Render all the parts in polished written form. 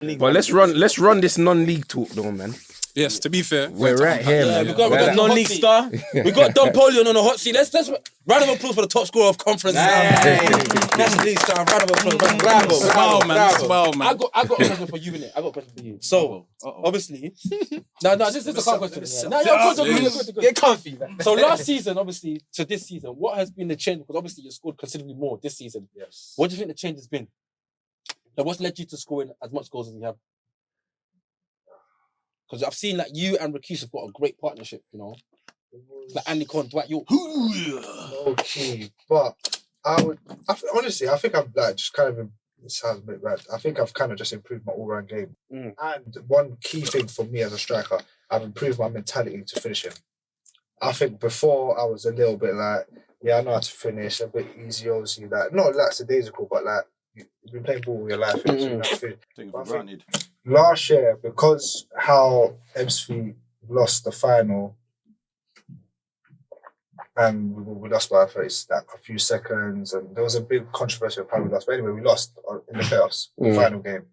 But let's run this non-league talk though, man. Yes, to be fair, We're right here, man. We got non-league star. We got Dom Poleon on the hot seat. Let's round of applause for the top scorer of conference. National League star. Round of applause. Bravo. Smile, man. I got a question for you, innit? I got a question for you. So, obviously, no, this is a calm question. Get comfy, man. So last season, obviously, to this season, what has been the change? Because obviously you scored considerably more this season. Yes. What do you think the change has been? Like, what's led you to scoring as much goals as you have? Because I've seen like you and Rakis have got a great partnership, you know. It's like Andy Con, Dwight York. Okay, but honestly, I think I've like just kind of. It sounds a bit bad. I think I've kind of just improved my all-round game. And one key thing for me as a striker, I've improved my mentality to finishing. I think before I was a little bit like, yeah, I know how to finish, a bit easy, obviously. Like not lackadaisical, but like you've been playing ball all your life. So you know, Take for granted. Last year, because how MC lost the final and we lost by like a few seconds, and there was a big controversy of how we lost. But anyway, we lost in the playoffs, the final game.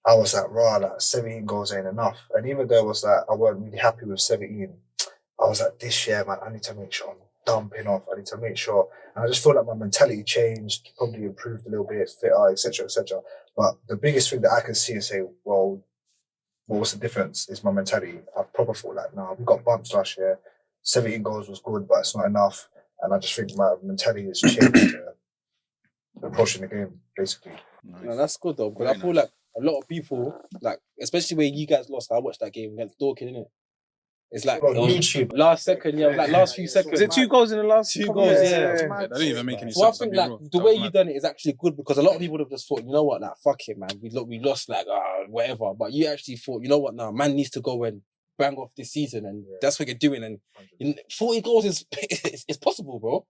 I was like, like 17 goals ain't enough. And even though it was like, I weren't really happy with 17, I was like, this year, man, I need to make sure I'm dumping off. I need to make sure. And I just feel like my mentality changed, probably improved a little bit, fitter, etc., etc. But the biggest thing that I can see and say, well, what was the difference is my mentality. I proper thought like, nah, we got bumps last year. 17 goals was good, but it's not enough. And I just think my mentality has changed approaching the game, basically. Nice. No, that's good though, because I feel like a lot of people, like, especially when you guys lost, I watched that game against Dorking, innit? It's like last second, like last few seconds. Is it 2 goals in the last 2 goals? Yeah. They don't even make any sense. So I think like the way you done it is actually good, because a lot of people would have just thought, you know what, like fuck it, man, we lost, like whatever. But you actually thought, you know what, now man needs to go and bang off this season, and that's what you're doing. And 40 goals is it's possible, bro.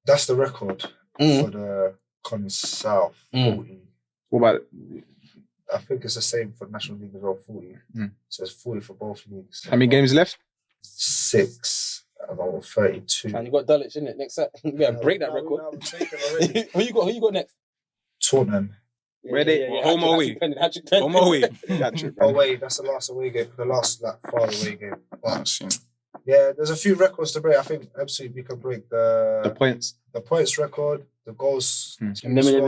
That's the record for the Con South. 40. What about I think it's the same for the National League as well, 40. So it's 40 for both leagues. how many games left? 6. About 32. And you got Dulwich, innit? Next set. Yeah, break that record. Who you got next? Tottenham. Where they? Home or away? Home or away? Away, that's the last away game. The last like far away game. But, yeah, there's a few records to break. I think absolutely we can break the points. The points record, the goals. And I think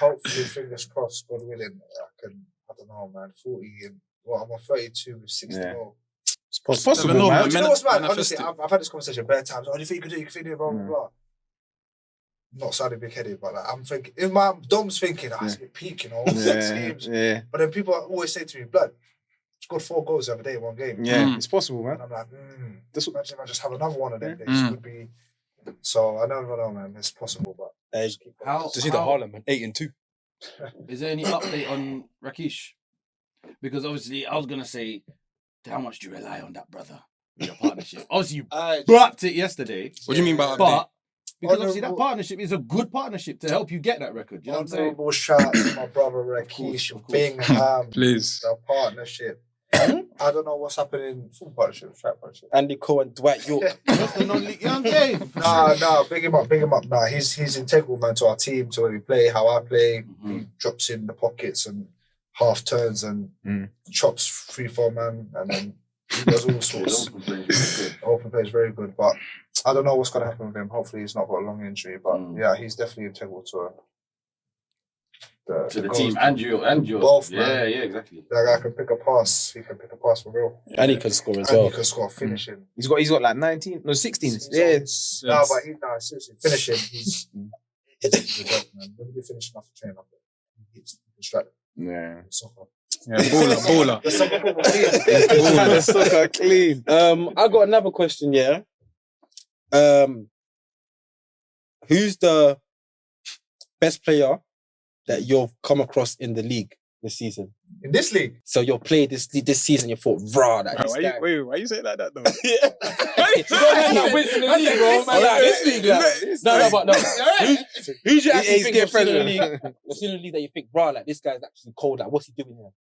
hopefully, fingers crossed, God willing, I don't know, man, 40 and I'm on 32 with 60 goals. It's possible, man. Do you know what's mad? Honestly, I've had this conversation bare times. Oh, do you think you can do it? You can do it, blah, blah, blah. Not sounding big-headed, but like, I'm thinking, in my Dom's thinking, it's a bit peak, you know, 6 games. Yeah. But then people always say to me, blood, scored 4 goals the other day in one game. Yeah, it's possible, man. And I'm like, imagine if I just have another one of them days. Would be. So I never know, man. It's possible, but to see the Harlem, man, 8-2. Is there any update on Rakish? Because obviously, I was gonna say, how much do you rely on that brother in your partnership? Obviously, you brought it yesterday. What do you mean by but? Because obviously that partnership is a good partnership to help you get that record. You know what I'm saying? Honorable shout out to my brother Rakish, Bingham. Please. The partnership. I don't know what's happening. Full partnership, track partnership. Andy Cole and Dwight York. That's the non-league young game. Nah, big him up. Nah, he's integral, man, to our team, to where we play, how I play. He drops in the pockets and half turns and chops 3-4 man, and then he does all sorts. Open play is very good, but I don't know what's going to happen with him. Hopefully he's not got a long injury, but yeah, he's definitely integral to the team and you both, man. Yeah, exactly. That guy can pick a pass. He can pick a pass for real. And he can score as well. He can score finishing. He's got like 16. No, but seriously, finishing. He's a joke, man. When you finish enough to train up, he's distracted. Yeah. Soccer. Yeah, baller. The soccer clean. I got another question, yeah. Who's the best player that you've come across in the league this season? In this league? So you'll play this season, you thought, why you say it like that, though? Who's your actually think you've seen in the league? You've seen in the league that you think, like, this guy's actually cold, like, what's he doing here?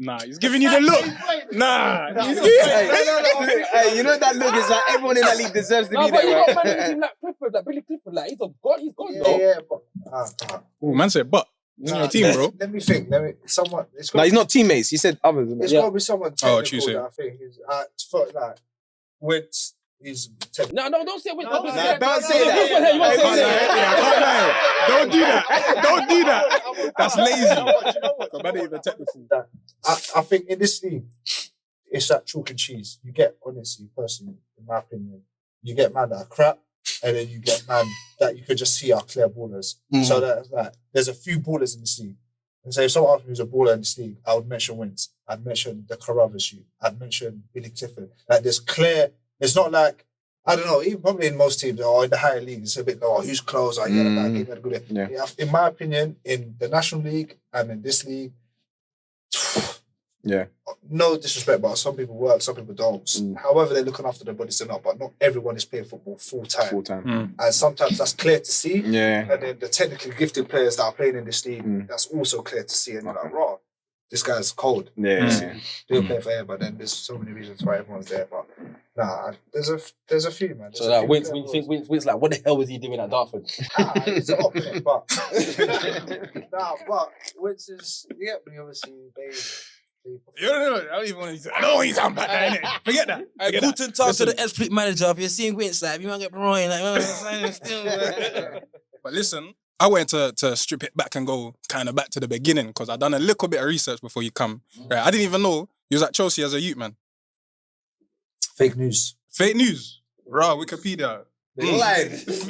Nah, he's giving you the look. Nah. Hey, you know that look is like everyone in that league deserves to No, be but you there, got right? man using like Clifford, like Billy Clifford, like he's a god, he's gone Yeah, though. yeah, but Oh, man said, but he's in your team, bro. Let me think. Someone. It's No, got. he's not teammates. He said others. It's got to be someone technical Tuesday. that I think is for like Wentz is technical. No, don't say it. Don't say Nah, it. don't say You that. want to say Hey, it. Don't do that. Don't do that. That's lazy. You know what? So man ain't even technical. I think in this league, it's that chalk and cheese. You get, honestly, personally, in my opinion, you get man that are crap, and then you get man that you could just see are clear ballers. So that like, there's a few ballers in this league. And so if someone asked me who's a baller in this league, I would mention Wentz. I'd mention the Carruthers. I'd mention Billy Clifford. Like there's clear. It's not like, I don't know, even probably in most teams or in the higher leagues, it's a bit, no, who's close? I get a bad game, good. Yeah. In my opinion, in the National League and in this league, Yeah. no disrespect, but some people work, some people don't. However, they're looking after their bodies enough, but not everyone is playing football full time. And sometimes that's clear to see. Yeah. And then the technically gifted players that are playing in this league, that's also clear to see. And you're like, raw, this guy's cold. Yeah. They'll play forever, but then there's so many reasons why everyone's there. But nah, there's a few, man. So like Wentz, when you think Wentz, like what the hell was he doing at Dartford? He's an opponent, but but Wentz is obviously they. I don't even want to. I don't want you talking about that, innit? Forget that. Forget that. Guten Tag to the ex-fleet manager. If you're seeing Wentz, like, you might get Brian, like, still. But listen, I went to strip it back and go kind of back to the beginning because I done a little bit of research before you come. Right? I didn't even know you was at Chelsea as a youth, man. Fake news. Fake news. Raw, Wikipedia.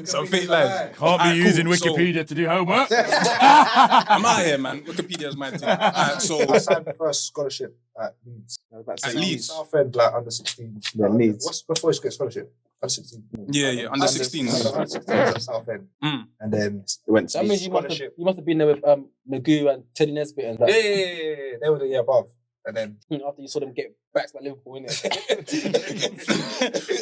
Some fake lies. Can't be using cool. Wikipedia to do homework. I'm out here, man. Wikipedia's my thing. So I signed the first scholarship at Leeds. At Leeds? Southend, like under 16. Yeah, Leeds. What's before you get scholarship? Under 16. Yeah, under 16s. Under 16 at Southend. Mm. And then It went to That means you must have been there with Nagu and Teddy Nesbitt and that. yeah, they were the year above. And then After you saw them get backed by Liverpool, innit?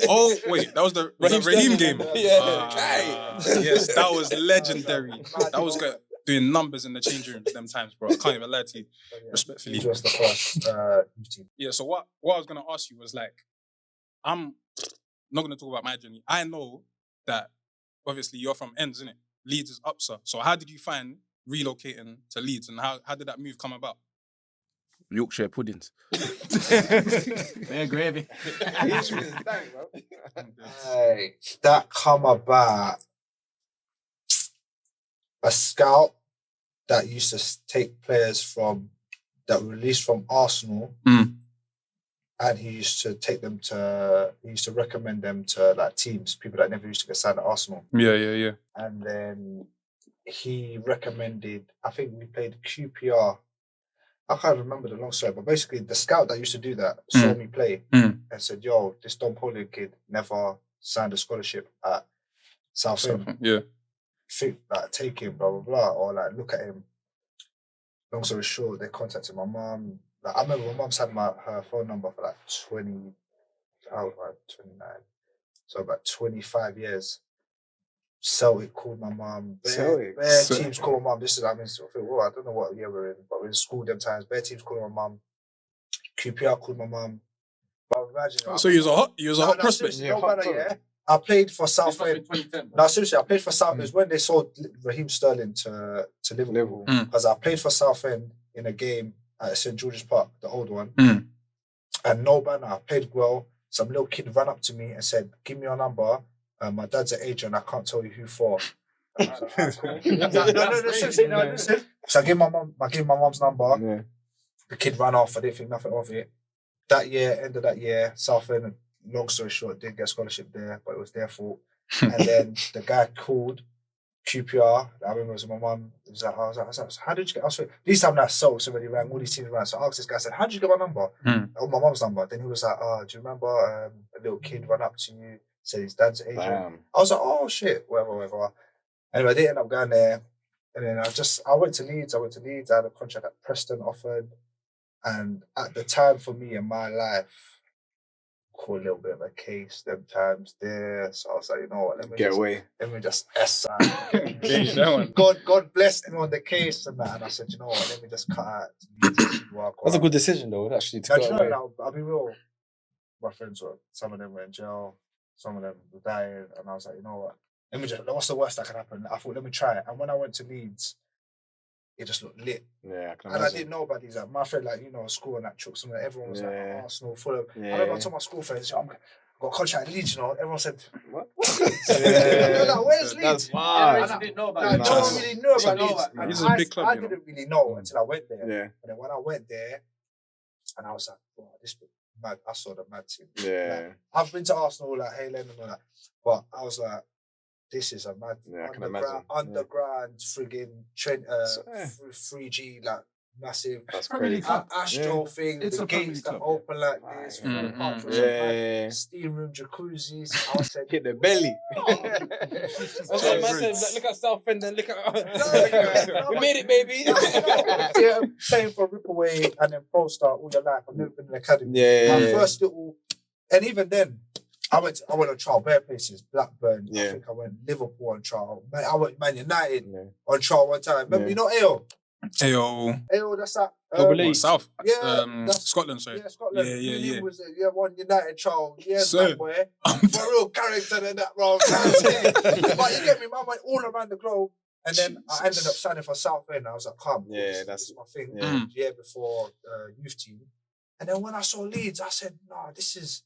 Oh, wait, that was the Raheem game. Yeah. Yes, that was legendary. That was good. Doing numbers in the change rooms them times, bro. I can't even lie to you. Respectfully. Leeds was the first youth team. Yeah, so what I was going to ask you was like, I'm not going to talk about my journey. I know that obviously you're from Ends, innit? Leeds is Upsa. So how did you find relocating to Leeds and how did that move come about? Yorkshire puddings. They're gravy. Hey, that come about a scout that used to take players that were released from Arsenal, and he used to recommend them to like teams, people that never used to get signed at Arsenal. Yeah. And then he recommended, I think we played QPR. I can't remember the long story, but basically the scout that used to do that saw me play and said, yo, this Don Poleon kid never signed a scholarship at Southend. Yeah. Think, like, take him, blah, blah, blah, or like look at him. Long story short, they contacted my mum. Like, I remember my mum's had her phone number for like 29, so about 25 years. Celtic called my mum. Bare teams called my mum. This is, I don't know what year we're in, but we're in school them times. Bare teams called my mum. QPR called my mum. But imagine. So you was a hot prospect. I played for Southend. No, seriously, I played for Southend. It was when they sold Raheem Sterling to Liverpool. Because I played for Southend in a game at St. George's Park, the old one. And no banner. I played well. Some little kid ran up to me and said, give me your number. My dad's an agent. I can't tell you who for. No, seriously, listen. So I gave my mum's number. Yeah. The kid ran off. I didn't think nothing of it. That year, end of that year, Southend, long story short, didn't get a scholarship there, but it was their fault. And then the guy called QPR. I remember it was my mum. I was like, how did you get? These time that Soaks already rang, all these teams rang. So I asked this guy, I said, how did you get my number? Oh, my mum's number. Then he was like, do you remember a little kid ran up to you, said his dad's agent? Damn. I was like, oh shit, whatever. Anyway, I didn't end up going there. And then I went to Leeds. I had a contract at Preston offered. And at the time for me in my life, call a little bit of a case them times there. So I was like, you know what, let Get away. me just S out. God blessed me on the case and that. And I said, you know what, let me just cut out. That's a good decision though, actually. To go away. I'll be real. My friends were, some of them were in jail, some of them were dying, and I was like, you know what? Let me just. What's the worst that can happen? I thought, let me try it. And when I went to Leeds, it just looked lit. Yeah, I can and imagine. I didn't know about these. Like, my friend, like, you know, school and that trucks, and everyone was like, Arsenal, Fulham. Yeah. I remember I told my school friends, I've got a contract at Leeds, you know. Everyone said, what? Yeah. They were like, where's Leeds? That's fine. I didn't know about Like, it. no one really knew about Leeds. Leeds is And a big club, I you know. didn't really know until I went there. Yeah. And then when I went there, and I was like, wow, this is mad. I saw the mad team. Yeah. Like, I've been to Arsenal, like, Halen and all that. But I was like, this is a mad Yeah, I can imagine. underground friggin' Trent, So, yeah. 3G, like, massive. That's Premier crazy. League club. Astro thing, It's the a Premier gates League that club. open like this, Yeah. steam room, jacuzzis. I said, Hit the belly. That's what man said. Like, look at Southend and look at. No, We made it, baby. yeah, playing for Ripaway and then Pro Star all your life. I've never been in the academy. Yeah. My first little, and even then, I went on trial, bare places, Blackburn. Yeah. I think I went Liverpool on trial. I went Man United Yeah. on trial one time. Remember, Yeah. you know AO? Ayo. AO, that's that. Double South. Yeah, that's- Scotland, sorry. Yeah, Scotland. Yeah. He was one United trial. Yes, Sir. that boy. For real character than that, bro. But you get me, man. Went all around the globe. And then I ended up signing for Southend. I was like, come. Yeah, this that's- is my thing. yeah. Yeah, before youth team. And then when I saw Leeds, I said, nah, this is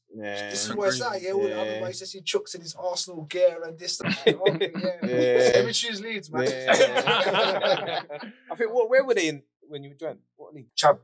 where it's at. Yeah, all the other guys, you see Chucks in his Arsenal gear and this. Okay, yeah. Let me choose Leeds, man. Yeah. I think, where were they in when you joined? What league? Champ.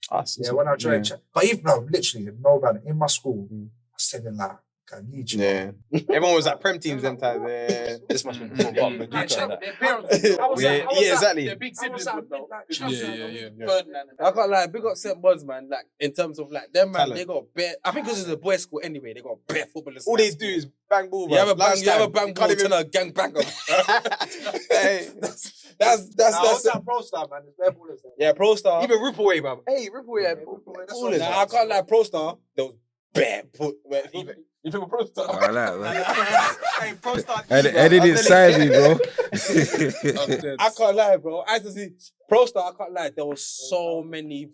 Us. Yeah, when I joined Champ. But even, no, literally, no man, in my school, I was sending like, I need you. Yeah. Everyone was at Prem teams them times. Yeah. This must be before what? Like, Maduka Champ, and that. Their parents. I was Yeah, like, yeah, exactly. Their big I was siblings like, would know. like Champ, Yeah. Ferdinand. I can't lie, big up St. Buzz, man. Like, in terms of, like, them, man, Talent. they got bare. I think because it's a boys' school anyway, they got bare footballers. All in they that do school. is bang ball. You have a bang, Lunchtime. ball, Can't turn a gang banger. Hey. That's that Pro Star, man. There's bare ballers there. yeah, Pro Star. Even Ripaway, man. Hey, Ripaway. Yeah, had Ripaway, that's ballers. Nah, I can't lie, Pro Star. There was bare even. You feel Pro Star? I like, man. Hey, Pro Star. I didn't side me, bro. I can't lie, bro. I just see Pro Star. I can't lie. There was so many.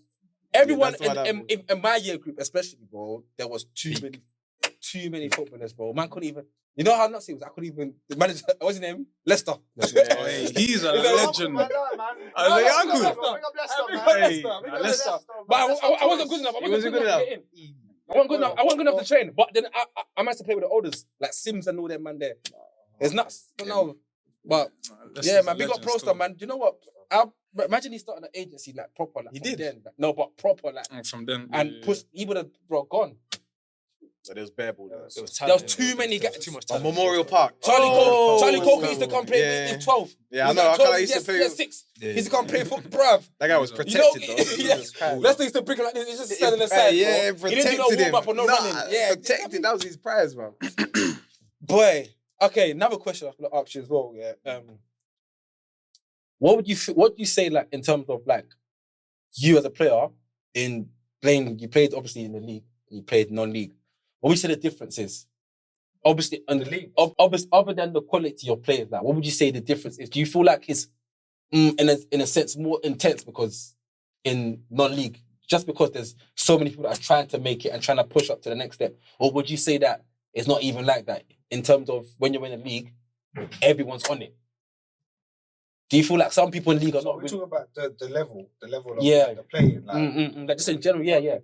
Everyone that's what in my year group, especially, bro, there was too many footballers, bro. Man couldn't even. You know how nuts it was? I couldn't even. The manager, what's his name? Leicester. Hey, he's a legend. I was like, Big uncle. up Leicester, Big man. up Hey, Leicester, big up Leicester. Leicester. But I wasn't good enough. I wasn't good enough to get in. I wasn't good enough. I wasn't good enough to train. But then I managed to play with the oldest, like Sims and all them man there. It's nuts. I don't know. But yeah, man, big up Pro Star, man. Do you know what? Imagine he started an agency like proper. Like, He from did? Then, like, no, but proper like. From then. And push, he would have gone. So there was bare ballers. There was too many guys. Too much On talent. Memorial Park. Charlie Coker used to come play in 12. Yeah, I know. I can't used to play. Yeah, 6. He used to come play for bruv. That guy was You protected know, though. yeah. Jesus Christ. Leicester used to bring him like this. He's just standing aside. Yeah, bro. He didn't do no protected him. warm up or no running. Yeah, protected. That was his prize, man. Boy. Okay, another question I was gonna ask you as well. Yeah. What would you say like in terms of like you as a player in playing? You played obviously in the league. You played non-league. What would you say the difference is? Obviously, in the league. Obviously, other than the quality of players, like what would you say the difference is? Do you feel like it's in a sense more intense because in non-league, just because there's so many people that are trying to make it and trying to push up to the next step, or would you say that it's not even like that in terms of when you're in a league, everyone's on it? Do you feel like some people in the league are So not? we're talking about the level of Yeah. the playing. Like, Like just in general, yeah.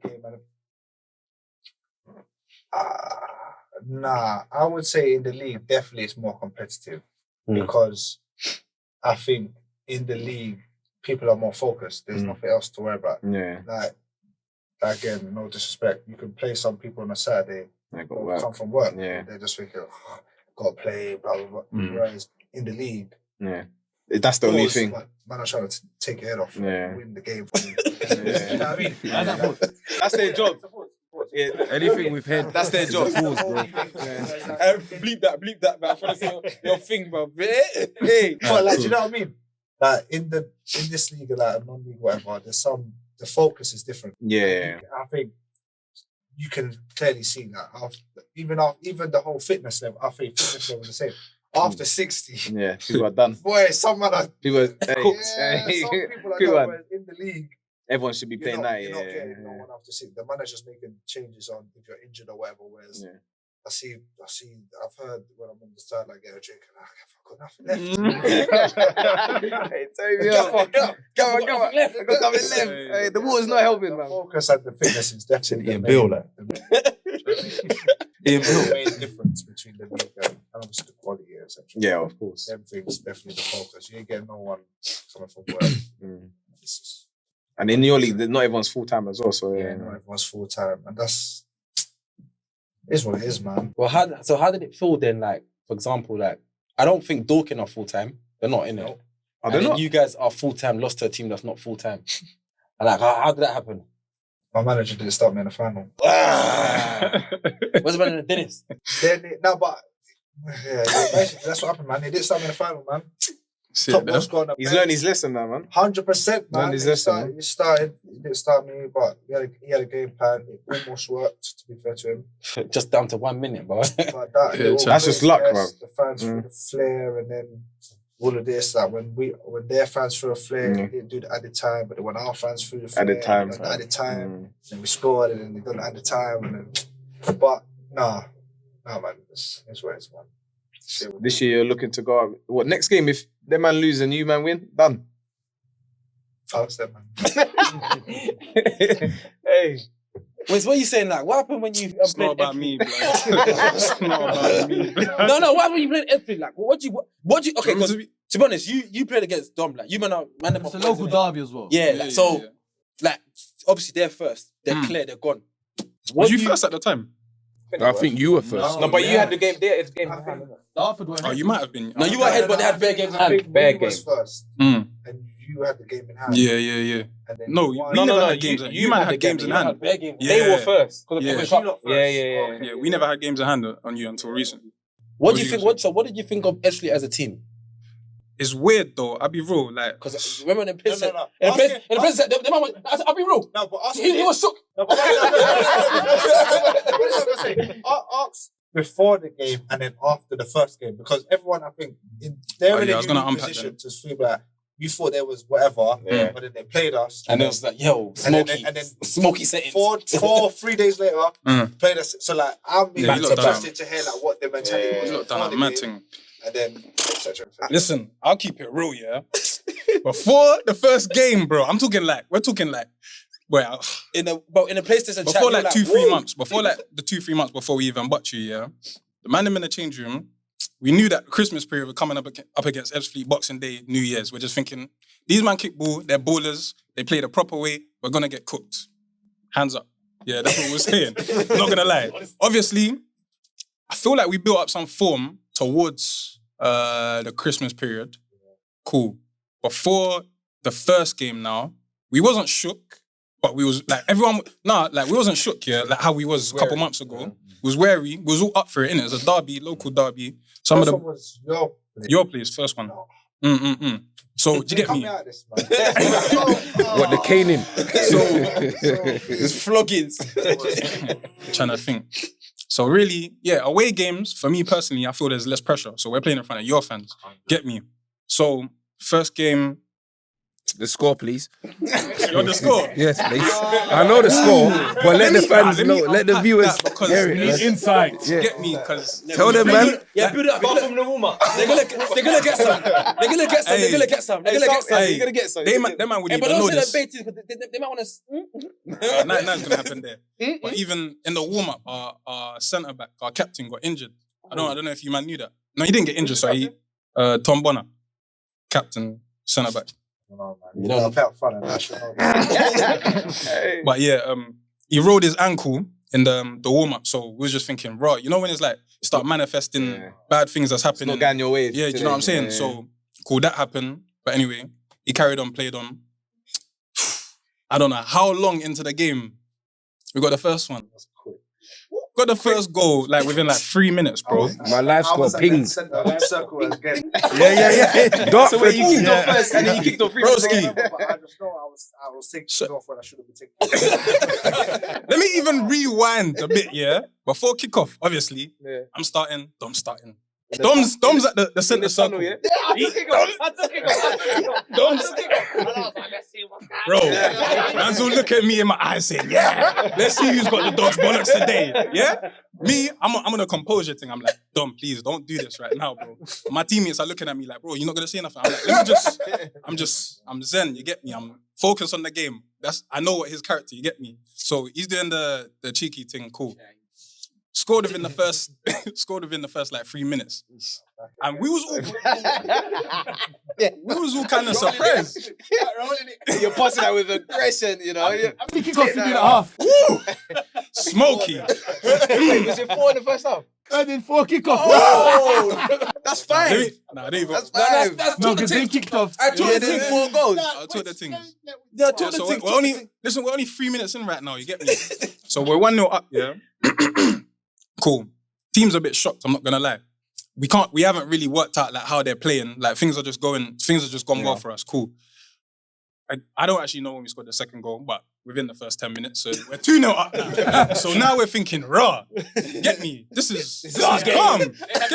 Nah, I would say in the league, definitely it's more competitive because I think in the league, people are more focused. There's nothing else to worry about. Yeah. Like again, no disrespect. You can play some people on a Saturday, I got who work. come from work. Yeah. They're just thinking, oh, gotta play, blah, blah, blah. Whereas in the league, Yeah. That's the only always, thing. like, man, I'm trying to take your head off Yeah. win the game for you. You know what I mean? That's their job. Yeah. Anything we've had, That's their job. Pause, bro. Bleep that, man. For your thing, bro. Hey. But like, do you know what I mean? Like in this league, like a non-league, whatever, the focus is different. Yeah. I think you can clearly see that even the whole fitness level, I think fitness level is the same. After 60, Yeah, people are done. boy, some man are People are cooked. yeah, some people are People done, are- whereas in the league. Everyone should be playing that. You're Yeah, not getting no one after 60. The manager's making changes on if you're injured or whatever. Whereas I've heard when I'm on the side like get a drink and I've got nothing left. Hey, turn me up. Come on. I got nothing left. Hey, the water's not helping, The man. focus and the fitness is definitely Ian the Bill, main, Ian the main difference between the league and obviously the quality, etc. Yeah, of course. Everything's definitely the focus. You ain't getting no one coming from work. It's just, And in your league, not everyone's full time as well. So yeah, not everyone's full time, and that's is what it is, man. Well, how did it feel then? Like, for example, like I don't think Dorking are full time. They're not in it. Are they And then not? you guys are full time. Lost to a team that's not full time. And like, how did that happen? My manager didn't start me in the final. What's about in the Dennis? Basically, that's what happened, man. He didn't start me in the final, man. See Top it there? goal scorer on the He's bench. learned his lesson now, man. 100%, man. Learned his lesson, He started. He didn't start me, but he had a game plan. It almost worked, to be fair to him. Just down to 1 minute, bro. But that Yeah, little that's just luck, yes, bro. The fans threw the flare, and then all of this. Like when their fans threw a flare, they didn't do it at the time. But when our fans threw the flare, At the time. we done it at the time. Then we scored, and then they done it at the time. And then, but nah, man, it's what it's, man. This year you're looking to go out. What next game? If them man lose and you man win, done. Ask them, man. Hey, Wait, what are you saying? Like, what happened when you It's not played about F3? me, blood. It's not about me, blood. No. What happened when you played F3? Like, what do you? Okay, because to be honest, you played against Dom. Like, you man, them It's a are local boys, innit? derby as well. Yeah, Yeah, like, so yeah. like obviously they're first. They're clear. They're gone. Was you first at the time? I think you were first. no, but you had the game there. It's game. Dartford were Oh, you might have been. No, you were ahead, but they had bare games in I hand. think Bare we was games. first, Mm. and you had the game in hand. Yeah. And then No, you won. we never had games. You might have games in hand. Bare games. Yeah. They were first. Yeah. Was you not first? Yeah. Yeah, we never had games in hand on you until recently. What do you you think? gonna What did you think of Esley as a team? It's weird though. I'll be real. Like, Because remember in the place, No. in the place, the man was. I'll be real. No, but ask He was shook. No, but what I'm saying? Ask before the game and then after the first game, because everyone, I think, they're in I a was gonna unique unpack position to feel like you thought there was whatever, but then they played us, And it was like, yo, Smokey, and then Smokey settings. 3 days later, played us. So like, I'm Yeah, you lot interested to hear like what the mentality was you lot before done the a mad game, thing. and then etc. Listen, I'll keep it real, yeah. Before the first game, bro, we're talking like, well, in a PlayStation before chat, like 2-3 months, before like the 2-3 months before we even bought you, yeah. The man them in the change room, we knew that Christmas period were coming up against Fleet, Boxing Day, New Year's. We're just thinking, these man kick ball, they're ballers, they play the proper way, we're gonna get cooked. Hands up. Yeah, that's what we're saying. Not gonna lie. Obviously, I feel like we built up some form towards the Christmas period. Cool. Before the first game now, we wasn't shook, but we was like we wasn't shook, yeah, like how we was a couple months ago. We was wary, we was all up for it, innit? It's a derby, local derby. Some First of one was your place, first one. No. So do you get Come me? out of this, man. What, the caning? It's floggings. Trying to think. So really, yeah, away games, for me personally, I feel there's less pressure. So we're playing in front of your fans. Get me? So first game, The score, please. you're the score. Yes, please. I know the score, but let the fans know, let the viewers because hear it. we need man. Insight. Yeah. Get me? Because Tell them, man. Yeah, build it up. From the warm up. They're gonna get some. They're gonna get some. They're gonna get some. They're gonna get some. Hey, You're gonna get some. they man would Hey, but even know don't say this. that baiting because they might want to. Nothing's gonna happen there. But even in the warm up, our centre back, our captain got injured. I don't know if you man knew that. No, he didn't get injured. So Tom Bonner, captain, centre back. No, man. You know, I'm fun and But yeah, he rolled his ankle in the warm up. So we was just thinking, raw. You know when it's like you start manifesting bad things that's It's happening. not going your way. Yeah, do you know what I'm saying? So cool, that happened. But anyway, he carried on, played on. I don't know how long into the game we got the first one. got the first goal like within like 3 minutes, bro. My life's got pings. Circle again. Yeah. So Dartford. wait, you kicked off first and then you kicked off 3 minutes Broski. again. But I just know I was taking off when I should have been taking. Let me even rewind a bit, yeah? Before kickoff, obviously, Yeah. I'm starting, Dom's starting. Dom's at the centre circle. Yeah, I took it off. Dom's, bro, man's all look at me in my eyes saying, yeah, let's see who's got the dog's bollocks today, yeah? Me, I'm on a composure thing. I'm like, Dom, please don't do this right now, bro. My teammates are looking at me like, bro, you're not gonna say nothing. I'm like, let me I'm zen, you get me? I'm focused on the game. I know what his character, you get me? So he's doing the cheeky thing, cool. Scored within the first like 3 minutes. And we was all kind of surprised. You're passing that with aggression, you know. How many kickoffs you did at half? Smoky. Wait, was it 4 in the first half? I did 4 kickoffs. Oh, that's 5. Nah, they even. That's 5. No, Talk the because they thing. kicked off. I told the team 4 goals. I told the things. Yeah, talk the So thing. we're only 3 minutes in right now, you get me? So we're 1-0 up, yeah? Cool. Team's a bit shocked, I'm not gonna lie. We haven't really worked out like how they're playing. Like things have just gone well for us. Cool. I don't actually know when we scored the second goal, but within the first 10 minutes, so we're 2-0 up now. So now we're thinking, raw. Get me. This is calm. Get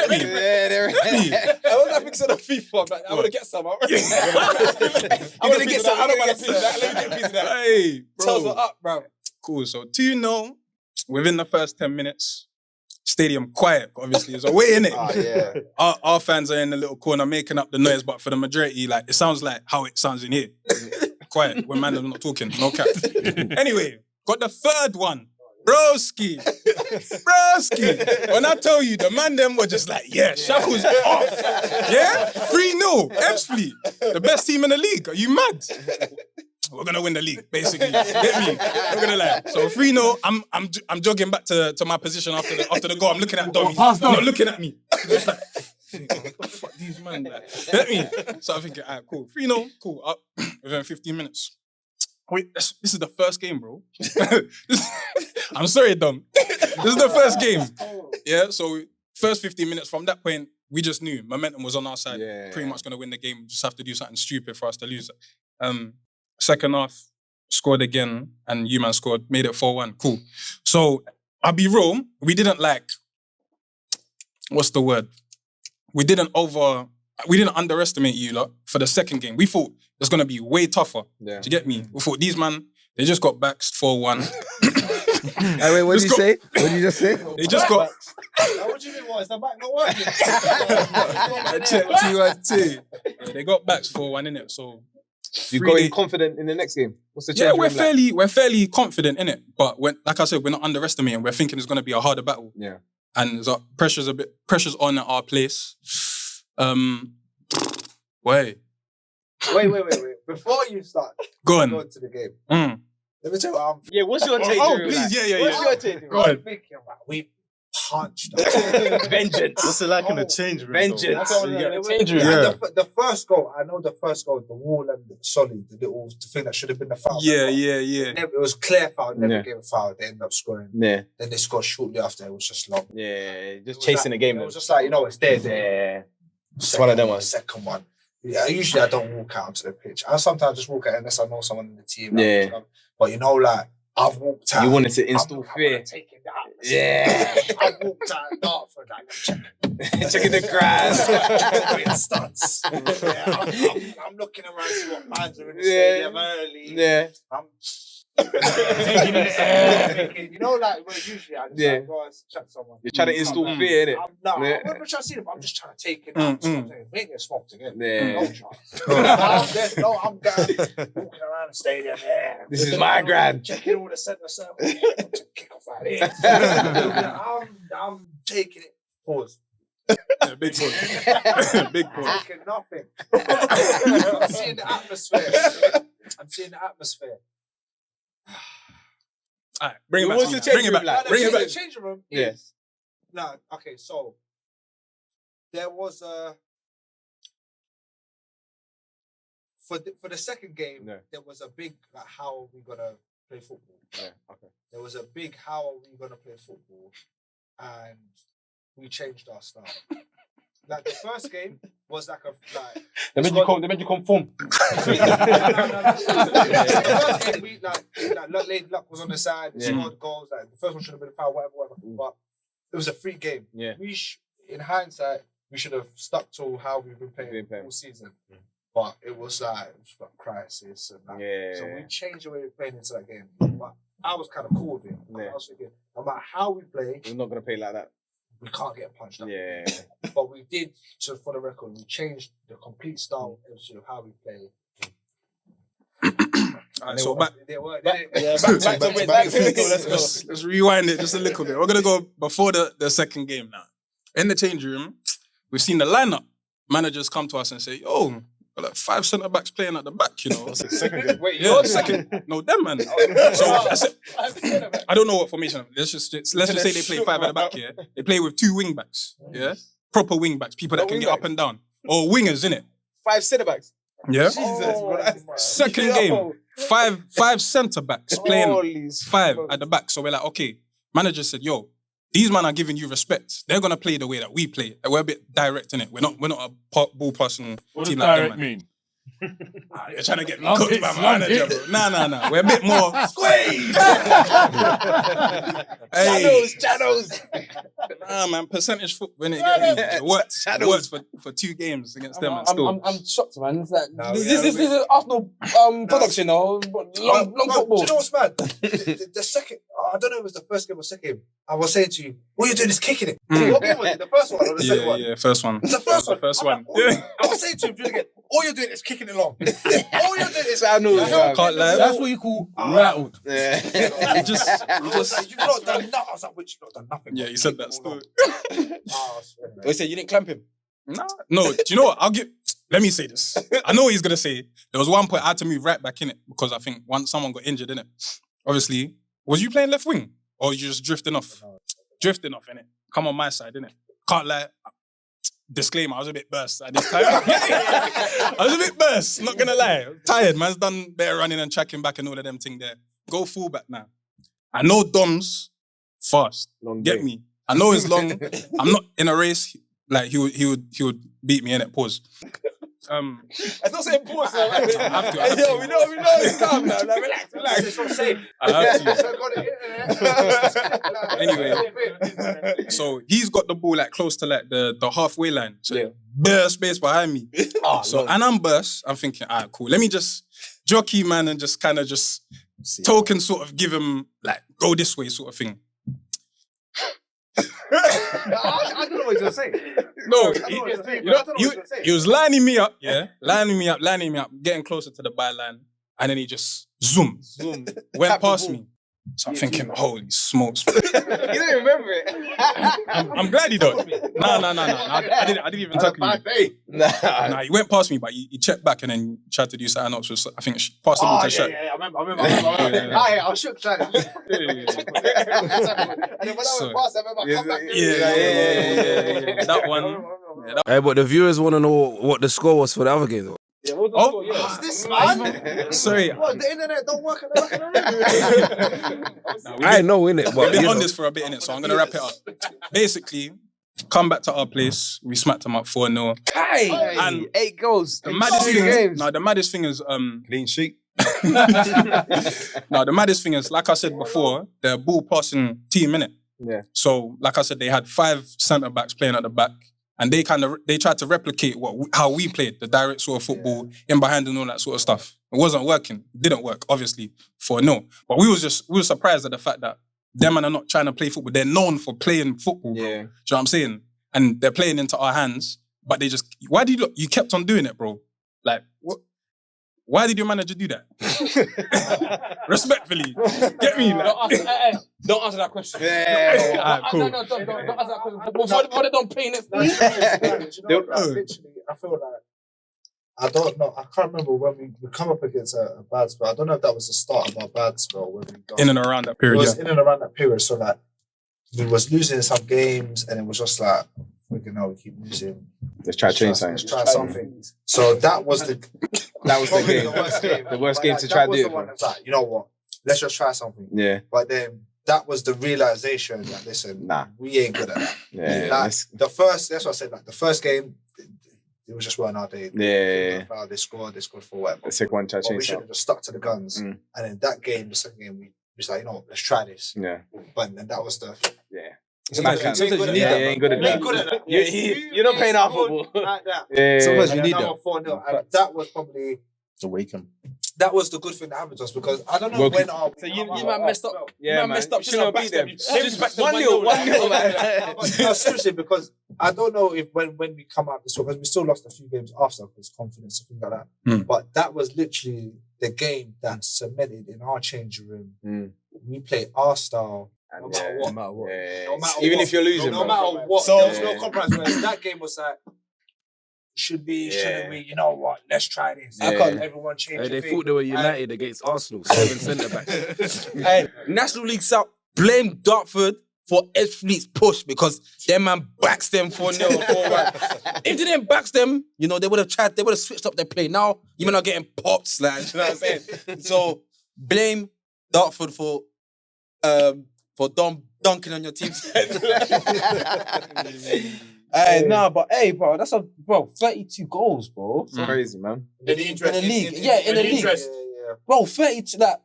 me. Get me. I was like fixing on FIFA. I'm like, I want to get some. I want to get some. I don't want to piece that. Let me get a piece of that. Hey, Tells bro. her up, bro. Cool. So 2-0 within the first 10 minutes. Stadium quiet, obviously. It's away, innit? Yeah. Our fans are in the little corner making up the noise, but for the majority, like, it sounds like how it sounds in here. Quiet, when man are not talking, no cap. Anyway, got the third one. Broski. When I tell you, the man them were just like, yeah, shackles off. Yeah? 3-0, Ebbsfleet. The best team in the league. Are you mad? We're gonna win the league, basically. Get me? I'm gonna lie. So 3-0, I'm jogging back to my position after the goal. I'm looking at Dommy. He's not looking at me. Just like, what the fuck these man like? Get me? So I'm thinking, alright, cool. 3-0, cool. Up within 15 minutes. Wait, this is the first game, bro. I'm sorry, Dom. This is the first game. Yeah, so first 15 minutes, from that point, we just knew momentum was on our side. Pretty much gonna win the game. Just have to do something stupid for us to lose. Second half, scored again, and you man scored, made it 4-1. Cool. So I'll be real, we didn't what's the word? We didn't underestimate you lot for the second game. We thought it's gonna be way tougher. Yeah. Do you get me? We thought these man, they just got backs 4-1. Hey, wait, what did you say? What did you just say? They just got. What do you mean? What? Is the back not working? Check 2-1-2. They got backs 4-1 in it. So You got in confident in the next game? What's the yeah, change? we're fairly confident in it. But like I said, we're not underestimating. We're thinking it's gonna be a harder battle. Yeah. And there's pressure's on at our place. Wait. Before you start Go on. going to the game, Mm. let me tell you what I'm Yeah, what's your take? Oh, Drew? please, Like, yeah. What's your take? Go on. thinking about. We punched. Vengeance. What's it like in the change room? Vengeance. That's what You I'm get saying. change room. Yeah. The first goal, I know the first goal, the wall and the solid, the thing that should have been the foul. Yeah. It was clear foul, never Yeah. gave a foul. They ended up scoring. Yeah. Then they scored shortly after. It was just long. Yeah. It Just was chasing like, the game. It was just like, it's there. Yeah. It's one of them ones. Second one. Yeah, usually I don't walk out onto the pitch. I sometimes just walk out unless I know someone in the team. Yeah. But like, I've walked out. You wanted to instill fear. Taking that. Yeah. I've walked out in Dartford, like, Checking the grass. doing stunts. Yeah, I'm looking around to see what fans are in the stadium early. Yeah. I'm taking it air. Thinking, like where usually I just like, go and chat to someone. You're trying to instill fear, innit? I'm Yeah. not trying to see them, but I'm just trying to take it out. We ain't get smoked again. Yeah. No chance. I'm going, walking around the stadium. Yeah. This is my grand. Checking all the centre circle. Kick off out here. I'm taking it. Pause. Yeah, big pause. Big pause. Taking nothing. I'm seeing the atmosphere. All right, bring it back. What's the change Bring it room back. like? Bring it back. The changing room. Yeah. No, okay, so there was for the second game, Yeah. there was a big how are we gonna play football. Yeah, okay. There was a big how are we going to play football, and we changed our style. Like the first game was like They made you conform. The first game we Lady Luck was on the side, scored goals. Like the first one should have been a foul, whatever. But it was a free game. Yeah. In hindsight, we should have stuck to how we've been playing all season. But it was like crisis and that. Yeah. So we changed the way we played into that game. But I was kind of cool with it. I was thinking, no matter how we play, we're not gonna play like that. We can't get punched up. Yeah. But we did, for the record, we changed the complete style of how we play. So back to let's rewind it just a little bit. We're gonna go before the second game now. In the change room, we've seen the lineup. Managers come to us and say, "Yo, got like 5 centre backs playing at the back." You know, second game. Wait, you're the second. No, them man. So I don't know what formation. Let's just say they play 5 at the back. Yeah, they play with 2 wing backs. Yeah, proper wing backs, people that can get up and down, or wingers, innit? 5 centre backs. Yeah. Jesus, bro. Second game, 5 centre backs playing 5 at the back. So we're like, okay. Manager said, "Yo, these men are giving you respect. They're gonna play the way that we play. We're a bit direct in it. We're not a ball passing team like them, man." mean? You're trying to get me cooked by my manager, bro. Nah. We're a bit more squeeze. Channels. Nah, man. Percentage football. It works for 2 games against them. I'm shocked, man. It's like this is Arsenal products, you know. Long football. Do you know what's mad? The second, I don't know if it was the first game or second game. I was saying to you, all you're doing is kicking it. What game was it? The first one or the second one? Yeah, first one. It's the first one. The first one. I was saying to him, again, all you're doing is kicking it long. All you're doing is I know. Can't lie. That's what you call rattled. Yeah. Just you've not done nothing. I was like, which you've not done nothing. yeah, you said that still. They said you didn't clamp him. No. Do you know what? Let me say this. I know what he's gonna say. There was one point I had to move right back in it because I think once someone got injured in it. Obviously, was you playing left wing or you just drifting off? Drifting off in it. Come on my side, innit? Can't lie. Disclaimer, I was a bit burst at this time. I was a bit burst, not gonna lie. Tired, man's done better running and tracking back and all of them thing there. Go fullback now. I know Dom's fast. Get me. I know he's long. I'm not in a race. Like he would beat me in it. Pause. I'm not saying pause. I have to. We know it's calm now. Like, relax. It's not safe. I have to. Anyway, so he's got the ball like close to like the halfway line. So bare space behind me. And I'm burst. I'm thinking, alright, cool. Let me just jockey, man, and just kind of just token sort of give him like go this way sort of thing. I don't know what he's gonna say. No, he was lining me up, lining me up, getting closer to the byline, and then he just zoom, went past me. So I'm thinking, holy smokes. You don't even remember it. I'm glad he don't. No. I didn't even tackle him. Nah, he went past me, but he checked back and then tried to do something else. So I think passed the ball to Shaq. I remember. I was shook, Shaq. And then when I went past, I remember I come back. Yeah. That one. Hey, but the viewers want to know what the score was for the other game, though. What's this, man? Sorry. What, the internet don't work at the I know, innit? But We've been on this for a bit, innit? So I'm going to wrap it up. Basically, come back to our place. We smacked them up 4-0. And 8 goals. The maddest thing is... clean sheet. The maddest thing is, like I said before, they're a ball passing team, innit? Yeah. So, like I said, they had 5 centre-backs playing at the back. And they tried to replicate how we played, the direct sort of football, in behind and all that sort of stuff. It wasn't working. It didn't work, obviously, for no. But we were surprised at the fact that them men are not trying to play football. They're known for playing football, bro. Do you know what I'm saying? And they're playing into our hands, but they just, you kept on doing it, bro. Like, what? Why did your manager do that? Respectfully. Get me? Like. Don't answer that question. Cool. No, don't answer that question. Before they don't play next Literally, I feel like, I don't know, I can't remember when we come up against a bad spell. I don't know if that was the start of our bad spell. When we got, in and around that period, It was in and around that period, so that we was losing some games and it was just like, we keep losing. Let's try to change something. Let's try something. So that was the game. the worst game. The worst game to try to do the one that's like, you know what? let's just try something. Yeah. But then that was the realization that, listen, we ain't good at that. Yeah. The first, that's what I said, like the first game, it was just weren't our day. They scored for whatever. The second one, but we should have just stuck to the guns. And then that game, the second game, we was like, let's try this. Yeah. But then that was the... Yeah. Sometimes you need that. You ain't good at that. You're not playing our football. Like that. Yeah. Sometimes you need that. 4-0. And that was probably... Awaken. That was the good thing that happened to us because I don't know when our... So you man messed up. Yeah, man. Messed up. Shouldn't have beat them. Just back 1-0, man. No, seriously, because I don't know if when we come out this way, because we still lost a few games after because confidence and things like that. But that was literally the game that cemented in our changing room. We play our style no matter what. No matter No matter Even what. if you're losing, no matter what. So- There was no compromise. Whereas that game was like, should we, shouldn't we? You know what? Let's try this. Yeah. I can't everyone change They their thought they were United against Arsenal, 7 centre backs. Hey, National League South blame Dartford for Edgefleet's push because their man backs them 4-0 or 4-1. If they didn't back them, they would have switched up their play. Now, you're not getting pops, like, you know what I'm saying? So, blame Dartford for dunking on your team's head. Hey, bro, that's 32 goals, bro. It's crazy, man. In the league. In the league. Yeah. Bro, 32, that's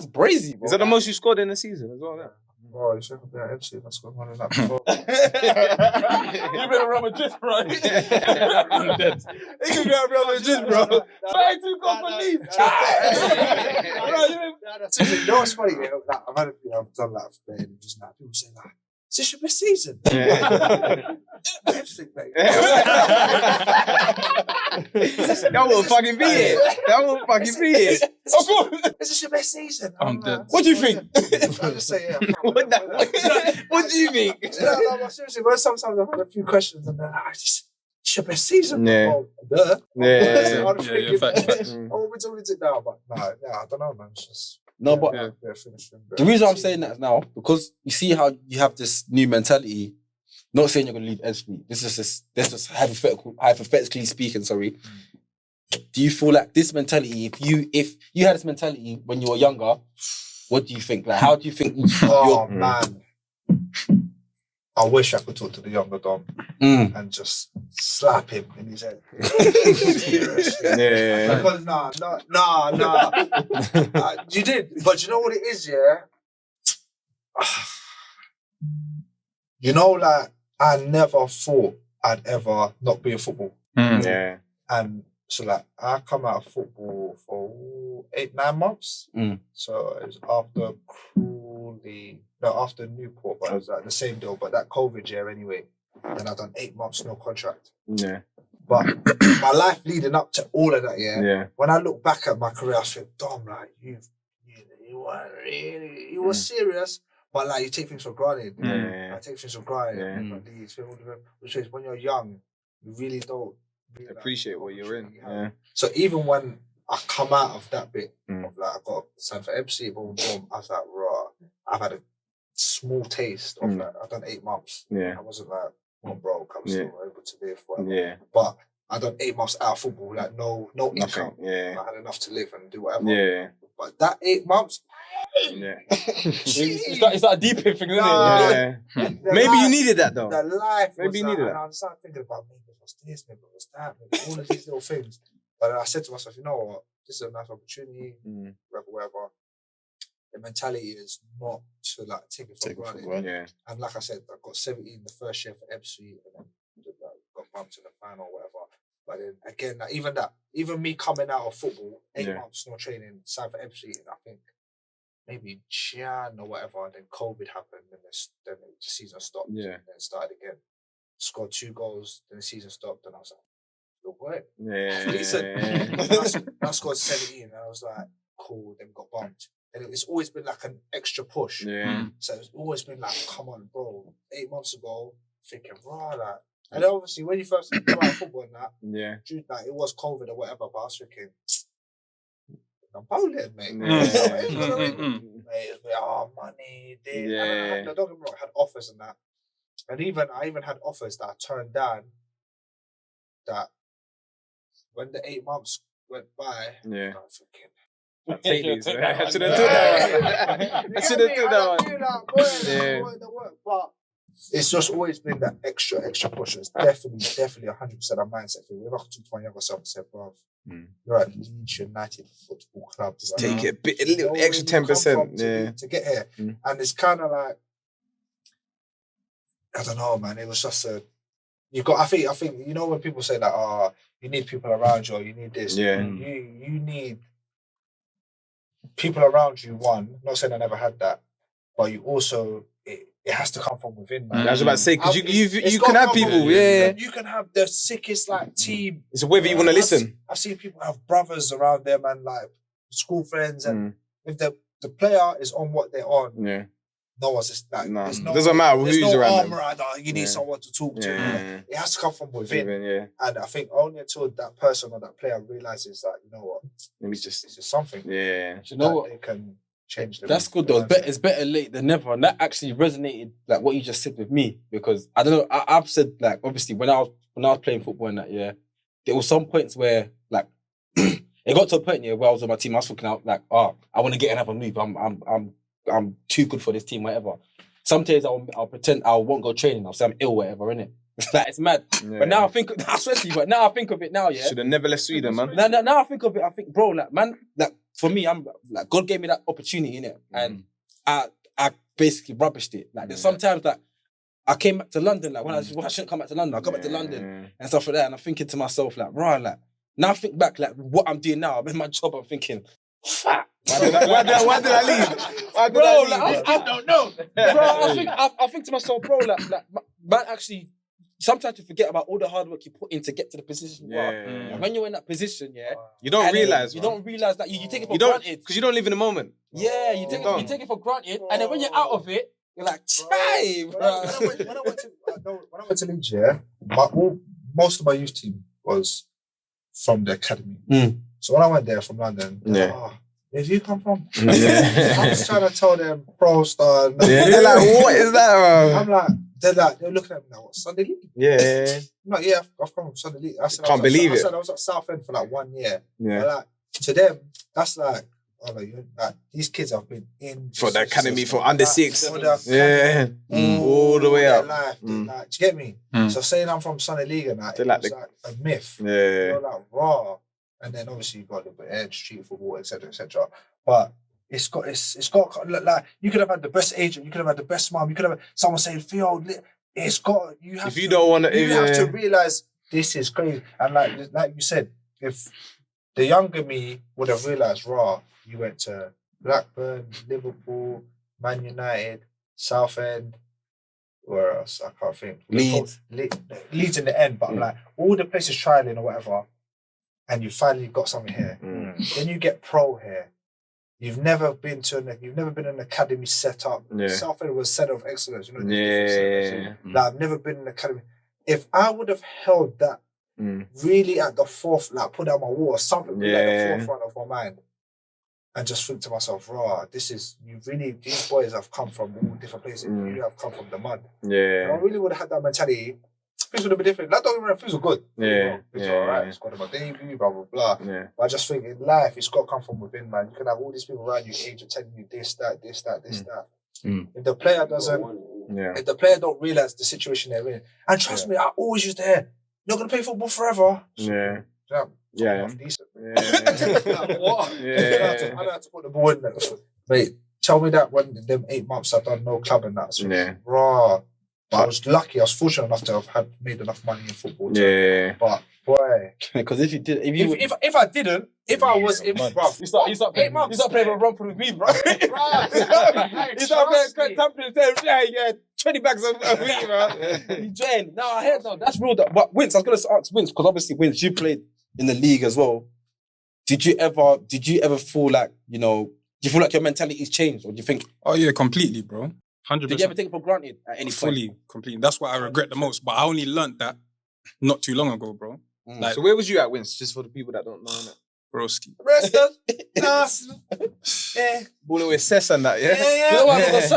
brazy, bro. Is that the most you scored in the season as well? Bro, you should have been at MC. That's got one of that before. You've been around with just, bro. He could go around with just, bro. 32 goals for Leeds. You know what's funny? Yeah? Like, I've done that for bed and just now. People say, like, is this your best season? Everything, mate. That won't fucking be it. That won't fucking be it. Of course. Is this your best season? I'm dead. What do you think? I just say, yeah. What do you think? No, seriously, but sometimes I've had a few questions and they're like, it's your best season. Yeah. Oh, duh. Yeah. Facts. Oh, we're talking it now, but no, I don't know, man. It's just... No, but finishing. the reason I'm saying that now, because you see how you have this new mentality, not saying you're going to leave Edgefleet. This is just hypothetically speaking, sorry. Do you feel like this mentality, if you had this mentality when you were younger, what do you think? Like, how do you think man. I wish I could talk to the younger Dom and just slap him in his head. Seriously. Yeah. Because nah. You did, but you know what it is, yeah? Like, I never thought I'd ever not be in football. Yeah. And so, like, I come out of football for 8-9 months. So it was after Newport, but it was like the same deal, but that COVID year anyway. Then I've done 8 months, no contract. Yeah. But my life leading up to all of that, Yeah. when I look back at my career, I feel, Dom, like, you weren't really, you were serious, but like, you take things for granted. I take things for granted. Which is when you're young, you really don't Appreciate what you're in. Yeah. So even when I come out of that bit of like, I got signed for MC, boom, I was like, raw. I've had a small taste of that. I've done 8 months. Yeah. I wasn't like, broke. I was still able to live. Whatever. Yeah. But I done 8 months out of football, like no income. Yeah. I had enough to live and do whatever. Yeah. But that 8 months, Yeah. It's that deep thing, isn't it? Yeah. Maybe you needed that though. The life Maybe you was needed that. that. And I started thinking about maybe it was this, maybe it was that, maybe all of these little things. But then I said to myself, you know what? This is a nice opportunity, whatever. The mentality is not to like take it for granted. Yeah. And like I said, I got 17 the first year for MC and then got bumped to the final or whatever. But then again, even me coming out of football, 8 months, no training, signed for MC, and I think maybe Jan or whatever, and then COVID happened, and then the season stopped, and then started again. Scored 2 goals, then the season stopped, and I was like, "Good work." Yeah. Decent. I scored 17, and I was like, "Cool." Then got bumped, and it's always been like an extra push. Yeah. So it's always been like, "Come on, bro." 8 months ago, thinking, "Raw, like." And then obviously, when you first come out of football and that, like it was COVID or whatever, but I was thinking, I'm Poleon, mate. Money, this. And don't get me wrong, I had offers and that. And I even had offers that I turned down that when the 8 months went by, I was thinking, Take these. I should have took that one. I should have took that one. But it's just always been that extra push. It's definitely 100% a mindset thing. If I could talk to my younger self and say, bro, you're at Leeds United Football Club. Take it a little extra 10%. To get here. And it's kind of like, I don't know, man. It was just I think, you know, when people say that, you need people around you or you need this. Yeah. You need people around you, one, not saying I never had that, but you also, it has to come from within, man. I was about to say, because you can have people, You can have the sickest, team. It's whether you want to listen. I've seen people have brothers around them and, school friends, and if the player is on what they're on, no one's just like, no. There's Doesn't matter who's around them. You need someone to talk to. Yeah. It has to come from within. Yeah. And I think only until that person or that player realizes that, you know what, let me just, this is something. Yeah. You know what? They can change them. That's good though. It's better late than never. And that actually resonated, what you just said with me, because I don't know. I've said, obviously when I was playing football and that, there were some points where it got to a point where I was on my team. I was thinking out I want to get another move. I'm too good for this team, whatever. Some days I'll pretend I won't go training. I'll say I'm ill, whatever, innit? It's mad. Yeah. But now I think, now I think of it now, Should have never left Sweden, man. Now I think of it, I think, bro, for me, I'm God gave me that opportunity, innit? And I basically rubbished it. There's sometimes I came back to London, when I shouldn't come back to London. I got back to London and stuff like that. And I'm thinking to myself, now I think back, what I'm doing now, I'm in my job, I'm thinking, fuck. Why did I leave? I don't know. Bro, I think to myself, bro, man, actually, sometimes you forget about all the hard work you put in to get to the position you are. And when you're in that position, you don't realize. You don't realize that you take it for granted. Because you don't live in the moment. Yeah, you take it for granted. And then when you're out of it, you're like, try, bro. When I went to Leeds, most of my youth team was from the academy. So when I went there from London, where do you come from? I was trying to tell them pro star. They're like, what is that? I'm like, they're looking at me now. What, Sunday League? Yeah. I'm like, I've come from Sunday League. I was at Southend for 1 year. Yeah. To them, that's these kids have been in for the academy for under 6. All the way up. Life, do you get me? So saying I'm from Sunday League and that, it's like a myth. Yeah. You're like raw. And then obviously you've got a little bit of edge, street football, etc., etc. But it's got you could have had the best agent, you could have had the best mom, you could have had someone saying, Theo, you have to realise this is crazy. And like you said, if the younger me would have realised, you went to Blackburn, Liverpool, Man United, Southend, where else? I can't think. Leeds in the end, but all the places trialing or whatever, and you finally got something here. Then you get pro here. You've never been in an academy set up. Southend was centre of excellence. I've never been in an academy. If I would have held that really at the forefront, put out my wall, something really at the forefront of my mind, and just think to myself, these boys have come from all different places. You have come from the mud. If I really would have had that mentality, things would have been different. Don't get me wrong, things were good. It's alright. It's got on my debut, blah, blah, blah. But I just think in life, it's got to come from within, man. You can have all these people around you, age of telling you this, that. If the player if the player don't realise the situation they're in, and trust me, I always used to hear, you're going to play football forever. Decent. What? I don't have to put the ball in there. Mate, tell me that when them 8 months I've done no club and that. So But I was lucky. I was fortunate enough to have made enough money in football. But boy, because if I didn't, you start playing with Romford with me, bro. You start playing Champions League, 20 bags of wheat, bro. You join. No, I heard that. That's real. But Wince, I was going to ask Wince, because obviously Wince, you played in the league as well. Did you ever feel like, do you feel like your mentality's changed, or do you think? Oh yeah, completely, bro. 100%. Did you ever take it for granted at any point? Completely. That's what I regret the most. But I only learnt that not too long ago, bro. So where was you at, Wince? Just for the people that don't know that. Broski. Balling with Cess and that, yeah? You know what? Because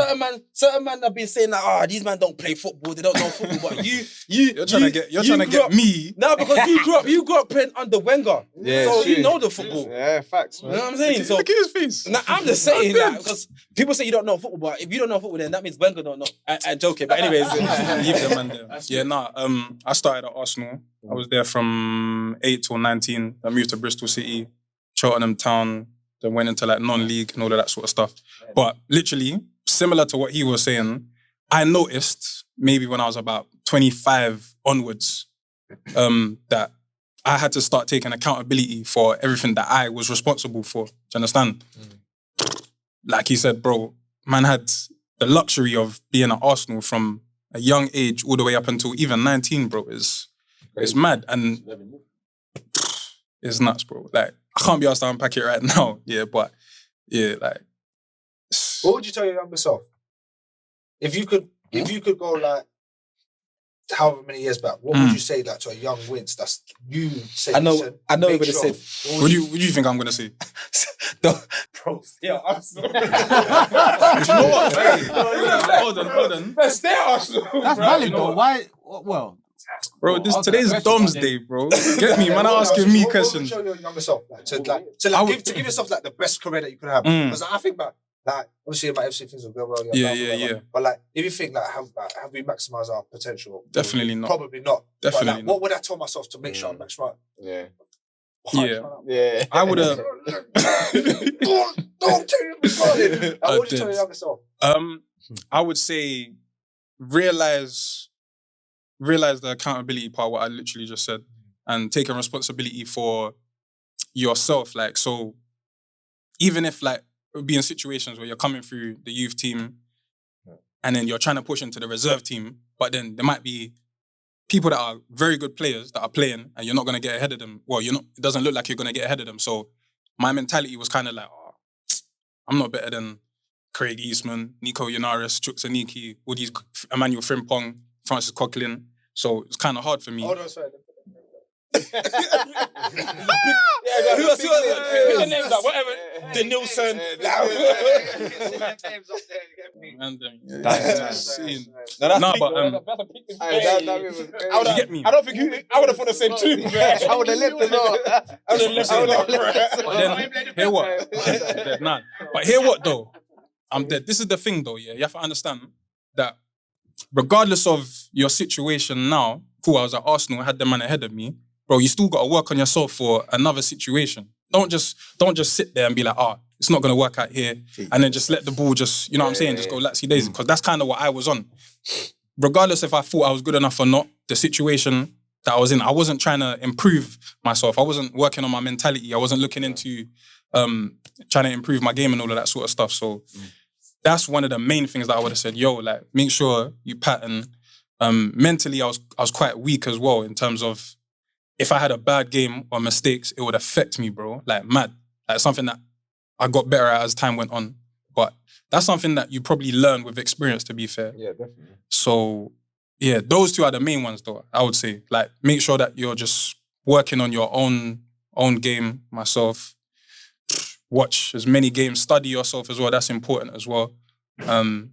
certain man have been saying that, these men don't play football, they don't know football. But you're trying to get me. No, because you grew up playing under Wenger. Yeah, so true. you know the football. Yeah, facts, man. You know what I'm saying? So Look at his face. now, I'm just saying that because people say you don't know football, but if you don't know football, then that means Wenger don't know. I'm joking, but anyways. Leave them man there. Yeah, I started at Arsenal. I was there from 8 till 19. I moved to Bristol City, Cheltenham Town, then went into like non-league and all of that sort of stuff. But literally, similar to what he was saying, I noticed maybe when I was about 25 onwards that I had to start taking accountability for everything that I was responsible for. Do you understand? Like he said, bro, man had the luxury of being at Arsenal from a young age all the way up until even 19, bro. It's mad. And it's nuts, bro. Like, I can't be asked to unpack it right now. Yeah, but yeah, like. What would you tell your younger self? If you could go like however many years back, what would you say like to a young Wince that's you say? I know what you would have said. What do you think I'm gonna say? Bro, yeah, Arsenal. You know what? Hold on. Let's stay at Arsenal. That's valid though. Why? Well, bro, today's Dom's day, bro. Get me, man. Asking me questions. What would you show your younger self to give yourself like the best career that you could have? Because I think that like obviously about FC things will go well. Yeah. But like, if you think like have we maximised our potential? Definitely not. Probably not. Definitely but, like, not. what would I tell myself to make sure I'm max right? Yeah. I would have. Don't tell me regarding. What would you tell your younger self? I would say realize the accountability part, what I literally just said, and taking responsibility for yourself. Like, so even if like it would be in situations where you're coming through the youth team and then you're trying to push into the reserve team, but then there might be people that are very good players that are playing and you're not going to get ahead of them. Well, it doesn't look like you're going to get ahead of them. So my mentality was kind of like, I'm not better than Craig Eastman, Nico Yanaris, Chuksaniki, all these, Emmanuel Frimpong, Francis Coquelin. So it's kind of hard for me. Hold on, sorry. Who else? Pick the names up, whatever. The Nielsen. You get me? I don't think I would have thought the same too. I would have left it off. I would have left it. Hear what? Nah. But hear what though? I'm dead. This is the thing though, yeah. You have to understand that regardless of your situation now, cool, I was at Arsenal, I had the man ahead of me. Bro, you still got to work on yourself for another situation. Don't just sit there and be like, it's not going to work out here. And then just let the ball just, you know what I'm saying, just go latsy daisy. Because that's kind of what I was on. Regardless if I thought I was good enough or not, the situation that I was in, I wasn't trying to improve myself. I wasn't working on my mentality. I wasn't looking into trying to improve my game and all of that sort of stuff. So that's one of the main things that I would have said, like, make sure you pattern. Mentally, I was quite weak as well in terms of if I had a bad game or mistakes, it would affect me, bro. Like, mad. Like, something that I got better at as time went on. But that's something that you probably learn with experience, to be fair. Yeah, definitely. So, yeah, those two are the main ones, though, I would say. Like, make sure that you're just working on your own game, myself. Watch as many games, study yourself as well. That's important as well. And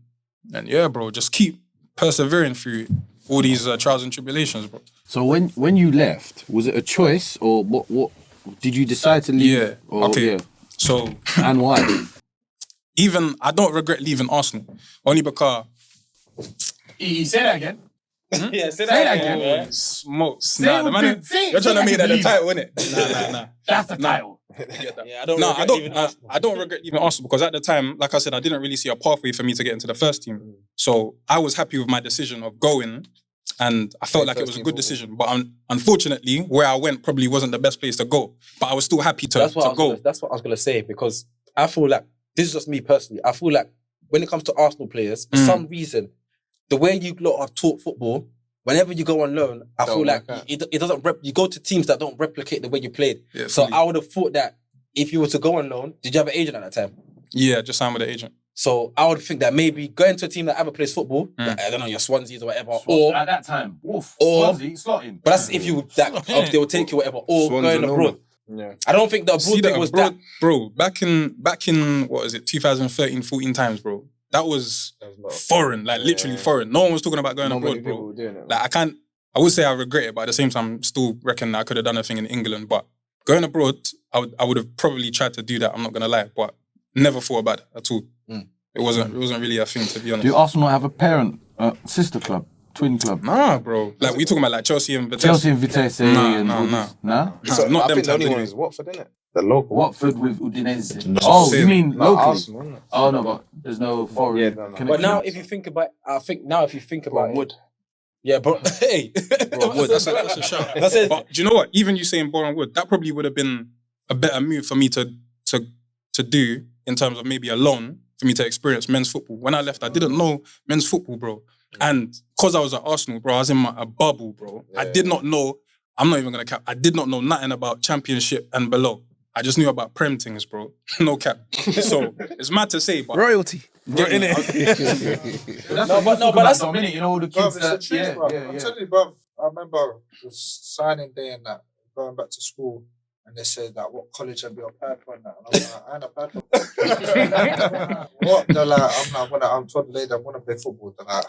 yeah, bro, just keep persevering through all these trials and tribulations, bro. So when you left, was it a choice or what did you decide to leave? Yeah. Or, okay. Yeah. So and why? Even I don't regret leaving Arsenal, only because. Say that again. Yeah, say that again. Yeah. Smokes. Nah, the man. You're trying to make that the title, innit? Nah. That's the title. Yeah, I don't regret leaving Arsenal because at the time, like I said, I didn't really see a pathway for me to get into the first team. So I was happy with my decision of going, and I felt like it was a good decision. But unfortunately, where I went probably wasn't the best place to go. But I was still happy to go. That's what I was gonna say, because I feel like, this is just me personally, I feel like when it comes to Arsenal players, for some reason, the way you lot are taught football, whenever you go on loan, I feel like it doesn't you go to teams that don't replicate the way you played. Yeah, so I would have thought that if you were to go on loan, did you have an agent at that time? Yeah, just signed with an agent. So I would think that maybe going to a team that ever plays football, like, I don't know, your Swanseas or whatever, or at that time, Swansea, slotting. But that's if they will take you whatever, or Swans going abroad. Yeah. I don't think the abroad See thing that was abroad, that. bro. Back in what is it, 2013, 14 times, bro. That was foreign, like literally foreign. No one was talking about going Not many abroad, bro. people were doing it. Like I would say I regret it, but at the same time, still reckon I could have done a thing in England. But going abroad, I would have probably tried to do that. I'm not gonna lie, but never thought about it at all. It wasn't really a thing, to be honest. Do Arsenal have a parent sister club, twin club? Nah, bro. Like we talking about like Chelsea and Vitesse. Chelsea and Vitesse. Nah. So Not I them think the only times one anyway. is Watford, innit? The local. Watford with Udinese. Oh, You mean No, locally? Arsenal, innit? Oh no, but there's no foreign Yeah, connection. But now, if you think about, Wood. yeah, bro. Hey, Bro, Wood, that's a shout. That's it. But do you know what? Even you saying Boreham Wood, that probably would have been a better move for me to do in terms of maybe a loan for me to experience men's football. When I left, I didn't know men's football, bro. And because I was at Arsenal, bro, I was in a bubble, bro. Yeah. I did not know, I'm not even going to cap, I did not know nothing about championship and below. I just knew about Prem things, bro. No cap. So it's mad to say, but... Royalty. Get me? but that's Dominic. You know all the Bro, kids it's the that. truth, bro. I'm telling you, bro. I remember the signing day and that, going back to school, and they said that what college I'd be applied for and that. And I'm like, I ain't applied for what? They're like, I'm told the lady I'm gonna play football. They're like,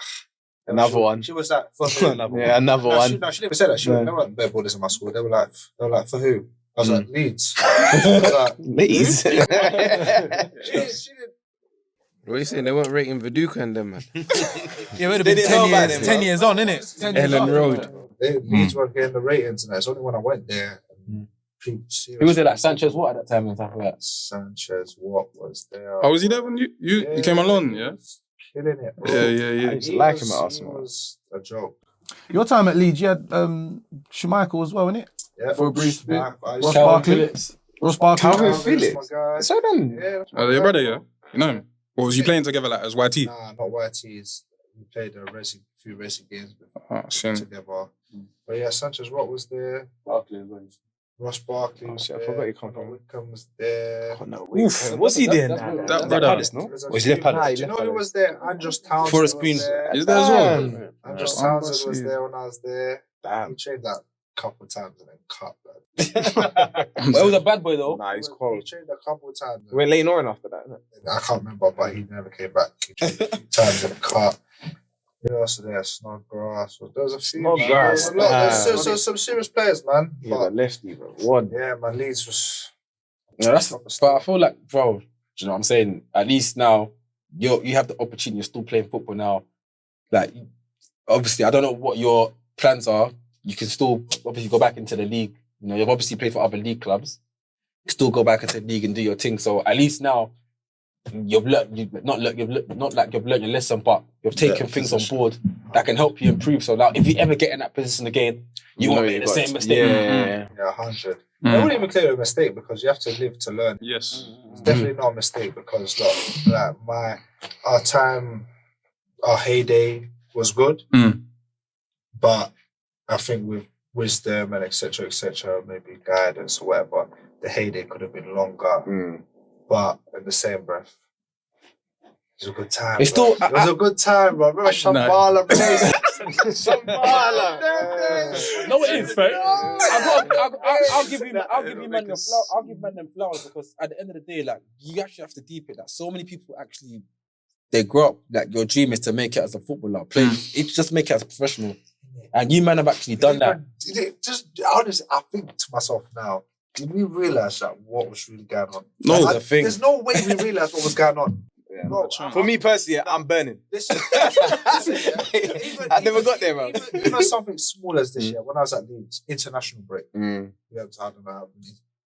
Another one. She was like, for who? Yeah, another one. She didn't even say that. There weren't bare ballers in my school. They were like, for who? I was like, Leeds. I was like, Leeds. she didn't. What are you saying? They weren't rating Viduka and them, man. Yeah, it would have They been didn't know 10 about years, them, 10 bro. years on, innit? Ellen Road. Leeds weren't getting the ratings, and it's only when I went there. And people Who was it? Like Sanchez Watt at that time and stuff like that. Sanchez, what was there? Oh, was he there when you came along, yeah? Killing it, bro. Yeah. I used to like him at Arsenal. He was a joke. Your time at Leeds, you had Schmeichel as well, innit? Yeah, For a brief bit. Ross Barkley. Ross Barkley. Calvin Phillips. Phillips. My guy. So then, Yeah, that's my Oh, your guy, brother, bro. yeah? You know him? Or was you playing together like as YT? Nah, not YTs. We played a few racing games Oh, sin. together. But yeah, Sanchez Watt was there. Ross Barkley was shit, I there. forgot he come Conor from- Wickham was there. Oof, what's he doing now? That brother. Palace, no? There's a Was he left few- Palace? Do you know who was there? Andros Townsend Forest was Green. there. Is there as well? Damn. Andros Oh, Townsend was shit. there when I was there. He Damn. trained that a couple of times and then cut. But it was a bad boy though. Nah, he's He cold. trained a couple of times. We're Leighton Orient after that, innit? I can't remember, but he never came back. He trained a few times and cut. Who else was there? Snodgrass. There was a few. Snodgrass, Man. There's some serious players, man. Yeah, But but lefty, bro. One. yeah, man, Leeds was. Yeah, but I feel like, bro, do you know what I'm saying? At least now, you have the opportunity, you're still playing football now. Like, obviously, I don't know what your plans are. You can still obviously go back into the league. You know, you've obviously played for other league clubs. You can still go back into the league and do your thing. So at least now, you've learned your lesson, but you've taken things on board that can help you improve. So now, if you ever get in that position again, you won't make the same mistake. Yeah. Yeah, 100. I wouldn't even clear a mistake because you have to live to learn. Yes. It's definitely not a mistake because our heyday was good, but I think with wisdom and etc., maybe guidance or whatever, the heyday could have been longer. But in the same breath, it was a good time. It's bro. still- It was a good time, bro. Remember Shambhala place? Shambhala. No, it is, right? I'll give man them flowers because at the end of the day, like you actually have to deep it. That so many people actually they grow up like your dream is to make it as a footballer, play. It's just make it as a professional, and you man have actually done that. Just honestly, I think to myself now. Did we realise that what was really going on? No, That's the thing. There's no way we realised what was going on. Yeah, Bro, for me personally, I'm burning. Listen, I never got there, bro. Even something small as this year, when I was at Leeds, international break. We had, I don't know,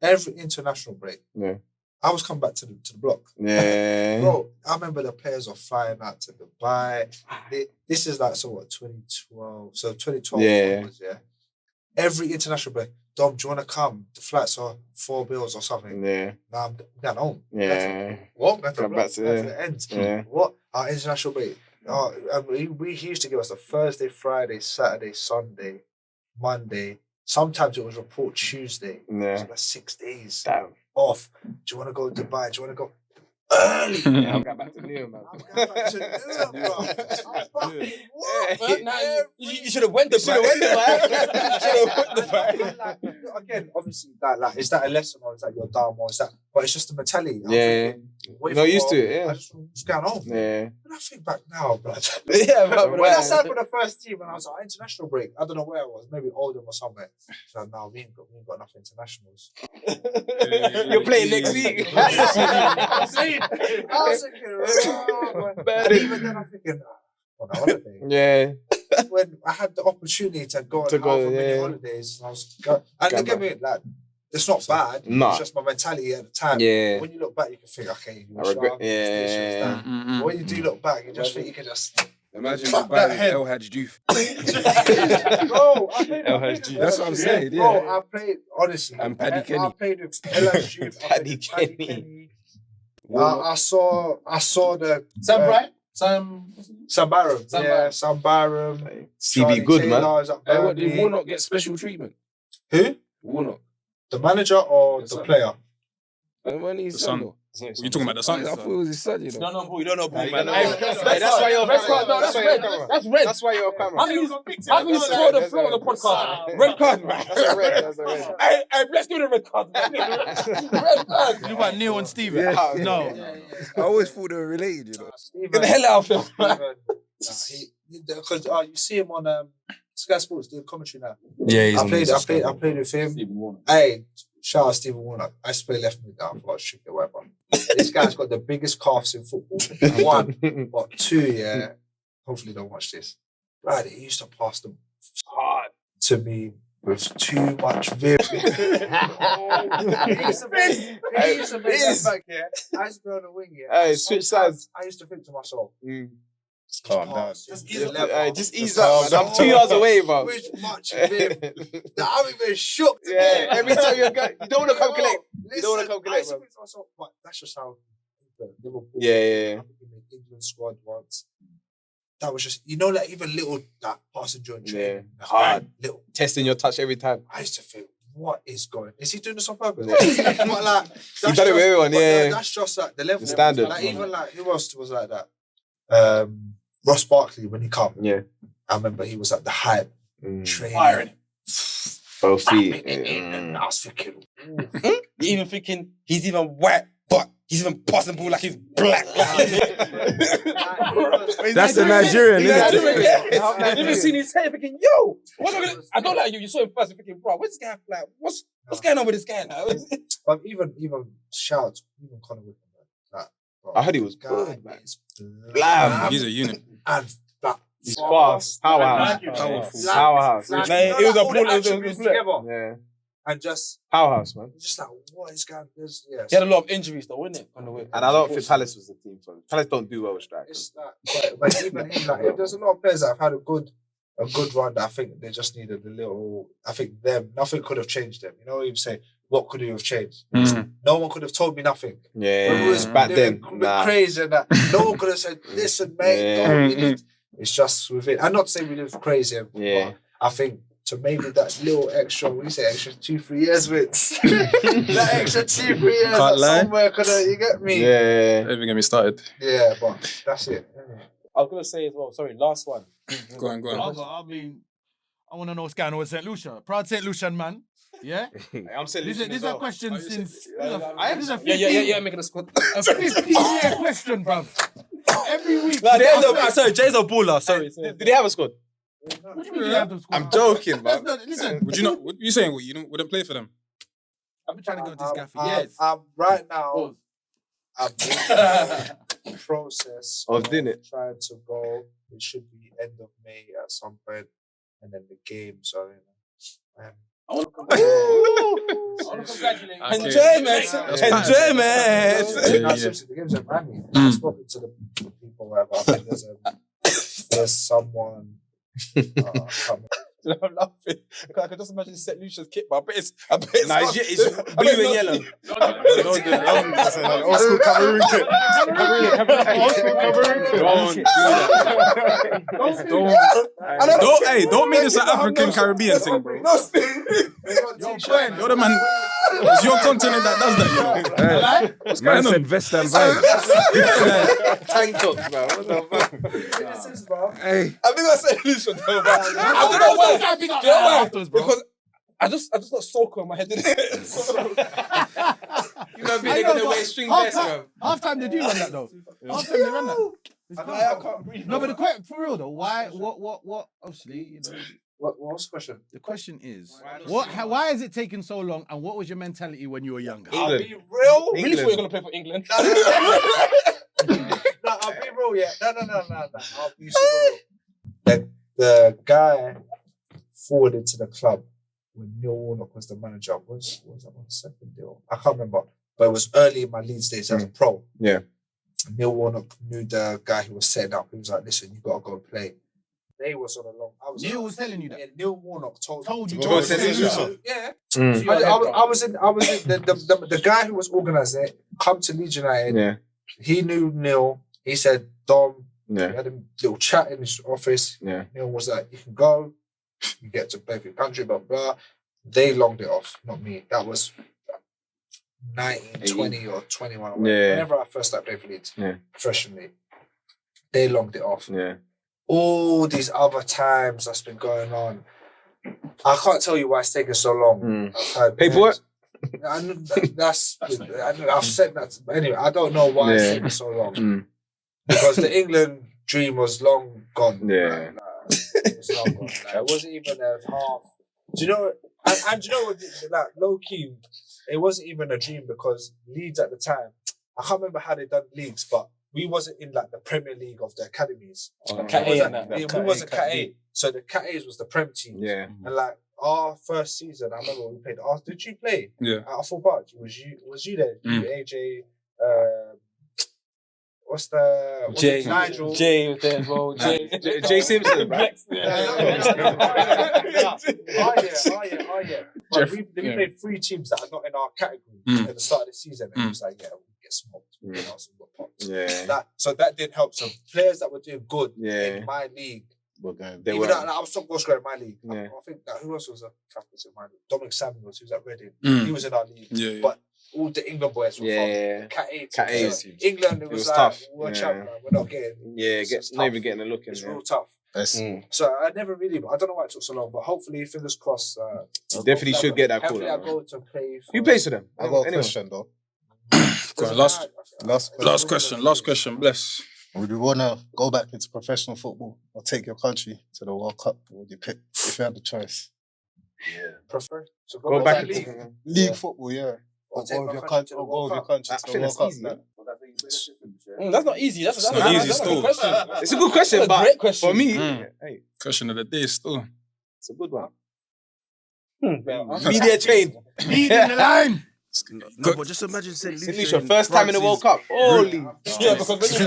every international break. Yeah. I was coming back to the block. Yeah. Bro, I remember the players were flying out to Dubai. This is like, 2012. So 2012 Yeah. onwards, yeah. Every international break. Dom, do you want to come? The flights are $4 or something. Yeah. Nah, I'm going home. Yeah. What? Come back to the end. Yeah. What? Our international break. He used to give us a Thursday, Friday, Saturday, Sunday, Monday. Sometimes it was report Tuesday. Yeah. So that's 6 days Damn. off. Do you want to go to Dubai? Do you want to go? early. Yeah, I'm going back to Leo, man. I'm going back to Newham, bro. I'm fucking what? You should have went the Like, again, obviously, like, is that a lesson or is that you're dumb or is that? But it's just a mentality. Yeah. You're not used to it, yeah. I just want to going home. Yeah. When I think back now, bro. Yeah, When I signed for the first team and I was like, international break, I don't know where I was, maybe Oldham or somewhere. So now we ain't got enough internationals. You're playing next week. I was thinking, and even then I'm thinking, on a holiday. Yeah. When I had the opportunity to go on half a million holidays, and I was going, and don't get me, like, it's not bad. Nah. It's just my mentality at the time. Yeah. When you look back, you can think, okay, I regret. But when you do look back, you just think you can just. Imagine Fuck Dubai that head. El Hadj Diouf. Bro, I played El Hadj Diouf. That's what I'm saying, Bro, yeah. I played, honestly. And Paddy I Kenny. played with El Hadj Diouf. I played with Paddy Kenny. I saw the Sam Bright? Sam Barham. Sam Yeah, Barham. Sam Barham. CB good, man. Taylor was at Hey, what, did Burnley. Warnock get special treatment? Who? Warnock. The manager or the player? And when he's The son. son. You talking about the I son? thought it was his son, you know. No, bro, you don't know, bro, man. That's why you're red card. No, that's red. That's red. That's why you're a camera. How can you score the floor on the podcast? Red card, man. That's a red. That's a red. Hey, let's give it a red card. Red card. You about Neil and Steven? Yeah. No. I always thought they were related, you know. Get the hell out of here, man. Because you see him on Sky Sports doing commentary now. Yeah, he's I played with him. Hey, shout out Stephen Warnock. I used to play left mid now. I forgot to shoot it, whatever. This guy's got the biggest calves in football. One, but two, yeah. Hopefully, don't watch this. Right, he used to pass them hard to me with too much vim. He used to make that back here. I used to be on the wing here. Hey, switch sides. I used to think to myself, Just calm down. Just ease up, man. I'm 2 yards away, bro. Which much vim. I'm even shook. Yeah, every time you don't want to come collect. You don't want to come I collect, used to bro. think to myself, but that's just how Liverpool. Yeah. I think in the England squad once. That was just, like, even little that passing joint training. Yeah. Hard. Little. Testing your touch every time. I used to think, what is going? Is he doing this on purpose? But like, He done it with everyone, yeah. That's just like the level. The standard. Like even like who else was like that? Ross Barkley when he come. Yeah. I remember he was at the hype training. Firing. Both feet. And I was thinking, You're even thinking he's even white, but he's even passing ball like he's black. That's the Nigerian, isn't it? I've even seen his hair thinking, yo, what's going on? I don't like you. You saw him first and thinking, bro, what's this guy like? What's going on with this guy now? but even shout, even Conor Whitman, like, bro, I heard he was guy good, man. is Blam. He's a unit. and that He's fast. Powerhouse. Powerhouse. It was a ball. It was together. Yeah. And just Powerhouse, man. like, what is going on? Yes. He had a lot of injuries though, wasn't it? And I don't think Palace was the team for him. Palace don't do well with strikers. It's like, but even him, like, there's a lot of players that have had a good run that I think they just needed a little. I think nothing could have changed them. You know what you say? What could you have changed? No one could have told me nothing. Yeah. When we was Back then, crazy and that. No one could have said, listen, mate. Yeah. No, we need. It's just within. I'm not saying we live crazy. Yeah. But I think to maybe that little extra, what do you say, extra 2-3 years with that extra 2-3 years Can't lie. somewhere could have, you get me? Yeah. Don't even get me started. Yeah, but that's it. I was gonna say as well. Sorry, last one. Go on. I mean, I want to know what's going on with St. Lucia. Proud St. Lucian man. Yeah? I'm saying This is a question since... This is a 15 Yeah, making a squad. a 15-year question, bruv. Every week. Sorry, Jay's a baller. Sorry. Did they have a squad? What do you mean you have the squad? I'm joking, man. Listen, Would you not? What you saying? What, you wouldn't play for them? I've been trying to go to this guy for years. I'm right now. I'm in the process Oh, didn't it? trying to go. It should be end of May at some point, and then the game. So I want to congratulate you. Okay. Enjoyment. Seriously, the game's a brand new. I've spoken to the people. Whatever. I think there's someone. Coming. I'm laughing. I can just imagine St. Lucia's kit, but I bet it's Nah, it's blue and yellow. Old school Cameroon kit. Don't make this an African Caribbean thing, bro. You're the man. It's your continent that does that, you know. Why? Man said vest and vibes. Tank tops, bro. What the fuck? Hey. I think that's a solution, though, man. I don't know why. Do you know why? Because I just got soaker on my head, didn't it? You know, they're gonna wear string vests, bro. Half time they do run that though. Half time they run that. I can't breathe. No, but the question for real though, why? What? Obviously, you know. What was the question? The question is, why is it taking so long, and what was your mentality when you were younger? I'll be real. Really thought you were gonna play for England. No, I'll be real, yeah. No. I'll be super real. The guy forwarded to the club when Neil Warnock was the manager. Was that on the second deal? I can't remember. But it was early in my Leeds days as a pro. Yeah. Neil Warnock knew the guy who was setting up. He was like, listen, you got to go play. They was on a long... Neil was telling you that? Yeah, Neil Warnock told you. Yeah. I was in the guy who was organising it, come to Leeds United. Yeah. He knew Neil. He said, Dom, Yeah. we had a little chat in his office. Yeah. Neil was like, you can go, you get to play for your country, blah, blah. They longed it off, not me. That was 19, 20 or 21. Yeah. Whenever I first started playing for Leeds, professionally, they longed it off. Yeah. All these other times that's been going on, I can't tell you why it's taking so long. I've had Paperwork? I've said that. But anyway, I don't know why it's taking so long. Because the England dream was long gone. Yeah. It was long gone. It wasn't even a half. Do you know? And do you know what? Like, low key, it wasn't even a dream because Leeds at the time, I can't remember how they done leagues, but we wasn't in like the Premier League of the academies. Cat A and that. We wasn't Cat A. So the Cat A's was the Prem team. Yeah. And like our first season, I remember when we played. Did you play? Yeah. At full part. Was you there? You, AJ, what's the Jay, Nigel? Jay was there as well. Jay Simpson, bro. Oh yeah. But we played 3 teams that are not in our category at the start of the season, and it was like, we'll get smoked. So that did help. So players that were doing good in my league. They Even were. though I was top goal scorer in my league. Yeah. I think that who else was a captain in my league? Dominic Samuels, who was at Reading. He was in our league. Yeah. But all the England boys were from Cat A. Cat A. So England, it was like, tough. watch out, man. We're not getting. Not even getting a look in It's there. real tough. So I never really. I don't know why it took so long, but hopefully, fingers crossed. Definitely should get that call. Hopefully, I go to play. Who plays for them? I got a question though. Go on, last question, bless. Would you want to go back into professional football or take your country to the World Cup? What would you pick if you had the choice? Prefer to Go back league. into League football, yeah. Or Or take go my with your country country to the to World the Cup. World Cup. easy. That's not easy. That's not easy that's still. a good question. It's a good question, That's a but great question. for me, Hey, question of the day still. it's a good one. Media trained. Leading the line. No, but just imagine St. St. Lucia. Lucia, first time in the World Cup. Holy. Yeah, because when you You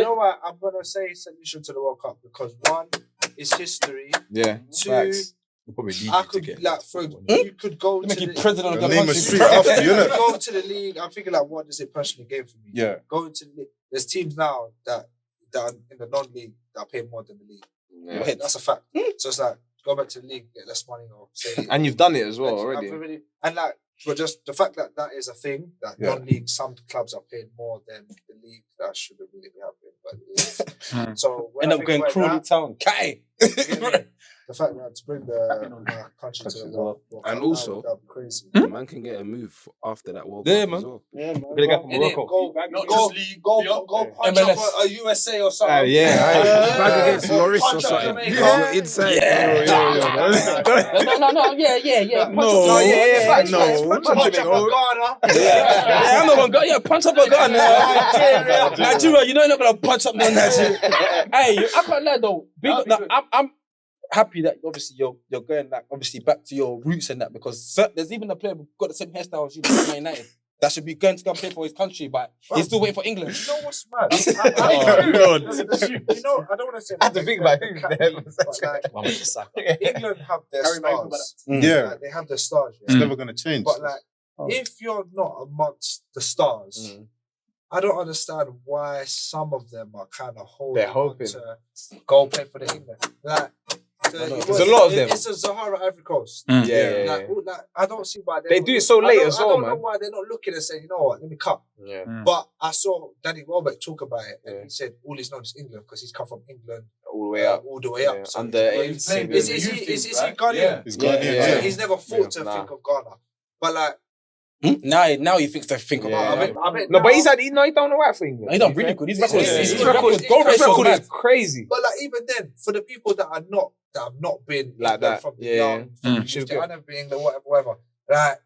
know why? I'm gonna say St. Lucia to the World Cup because 1, it's history. Yeah. 2, I could like you could go to make you the president of the Name a country. street after, you know. go to the league. I'm thinking like, what does it personally gain for me? Yeah. Going to the league. There's teams now that are in the non-league that are paying more than the league. Yeah. That's a fact. So it's like go back to the league, get less money, or say. And you've done it as well already. And like, but just the fact that that is a thing that non-league, some clubs are paying more than the league. That shouldn't really be happening, but it is. So when End I up think going about cruelly that, town. Kai. the fact that to bring the country to the World Cup, And also- that'd be crazy. Man can get a move after that World Yeah, Cup man. as well. Yeah, man. Gonna get from Innit? Morocco. Go punch MLS. up a USA or something. Back against Loris or Punch up something. Jamaica. You're inside. No, yeah. Punch up a Ghana. Yeah, I'm not gonna go. Yeah, punch up a gun. Nigeria, you know you're not gonna punch up no Nigeria. Hey, I can't lie though. I'm happy that obviously you're going like obviously back to your roots and that because there's even a player who got the same hairstyle as you from Man United that should be going to come play for his country, but he's still waiting for England. You know what's mad? God. You know, I don't want to say. I had to think about him. England have their stars. Yeah. Like, they have their stars. It's never going to change. But like, if you're not amongst the stars, I don't understand why some of them are kind of holding They're hoping. on to go play for the England. Like, There's a lot of them. It's the Sahara, Ivory Coast. Yeah. Like, I don't see why They do it so late as well, I don't know man. why they're not looking and saying, you know what, let me cut. Yeah. But I saw Danny Welbeck talk about it, and he said all he's known is England because he's come from England All the way up. all the way up. Yeah. So Under is 18. he Ghanaian? Yeah. He's Yeah, gone yeah, here. So yeah. he's never thought to Nah. think of Ghana. But like, Now he thinks they think Yeah. about it. I bet No, now- but he's done the right thing. He done really good. His record, Yeah. his His record, goal His ratio record is is crazy. But like even then, for the people that have not been Like England that, from the yeah. young, from the Should youth, go. I never been England, whatever. Like,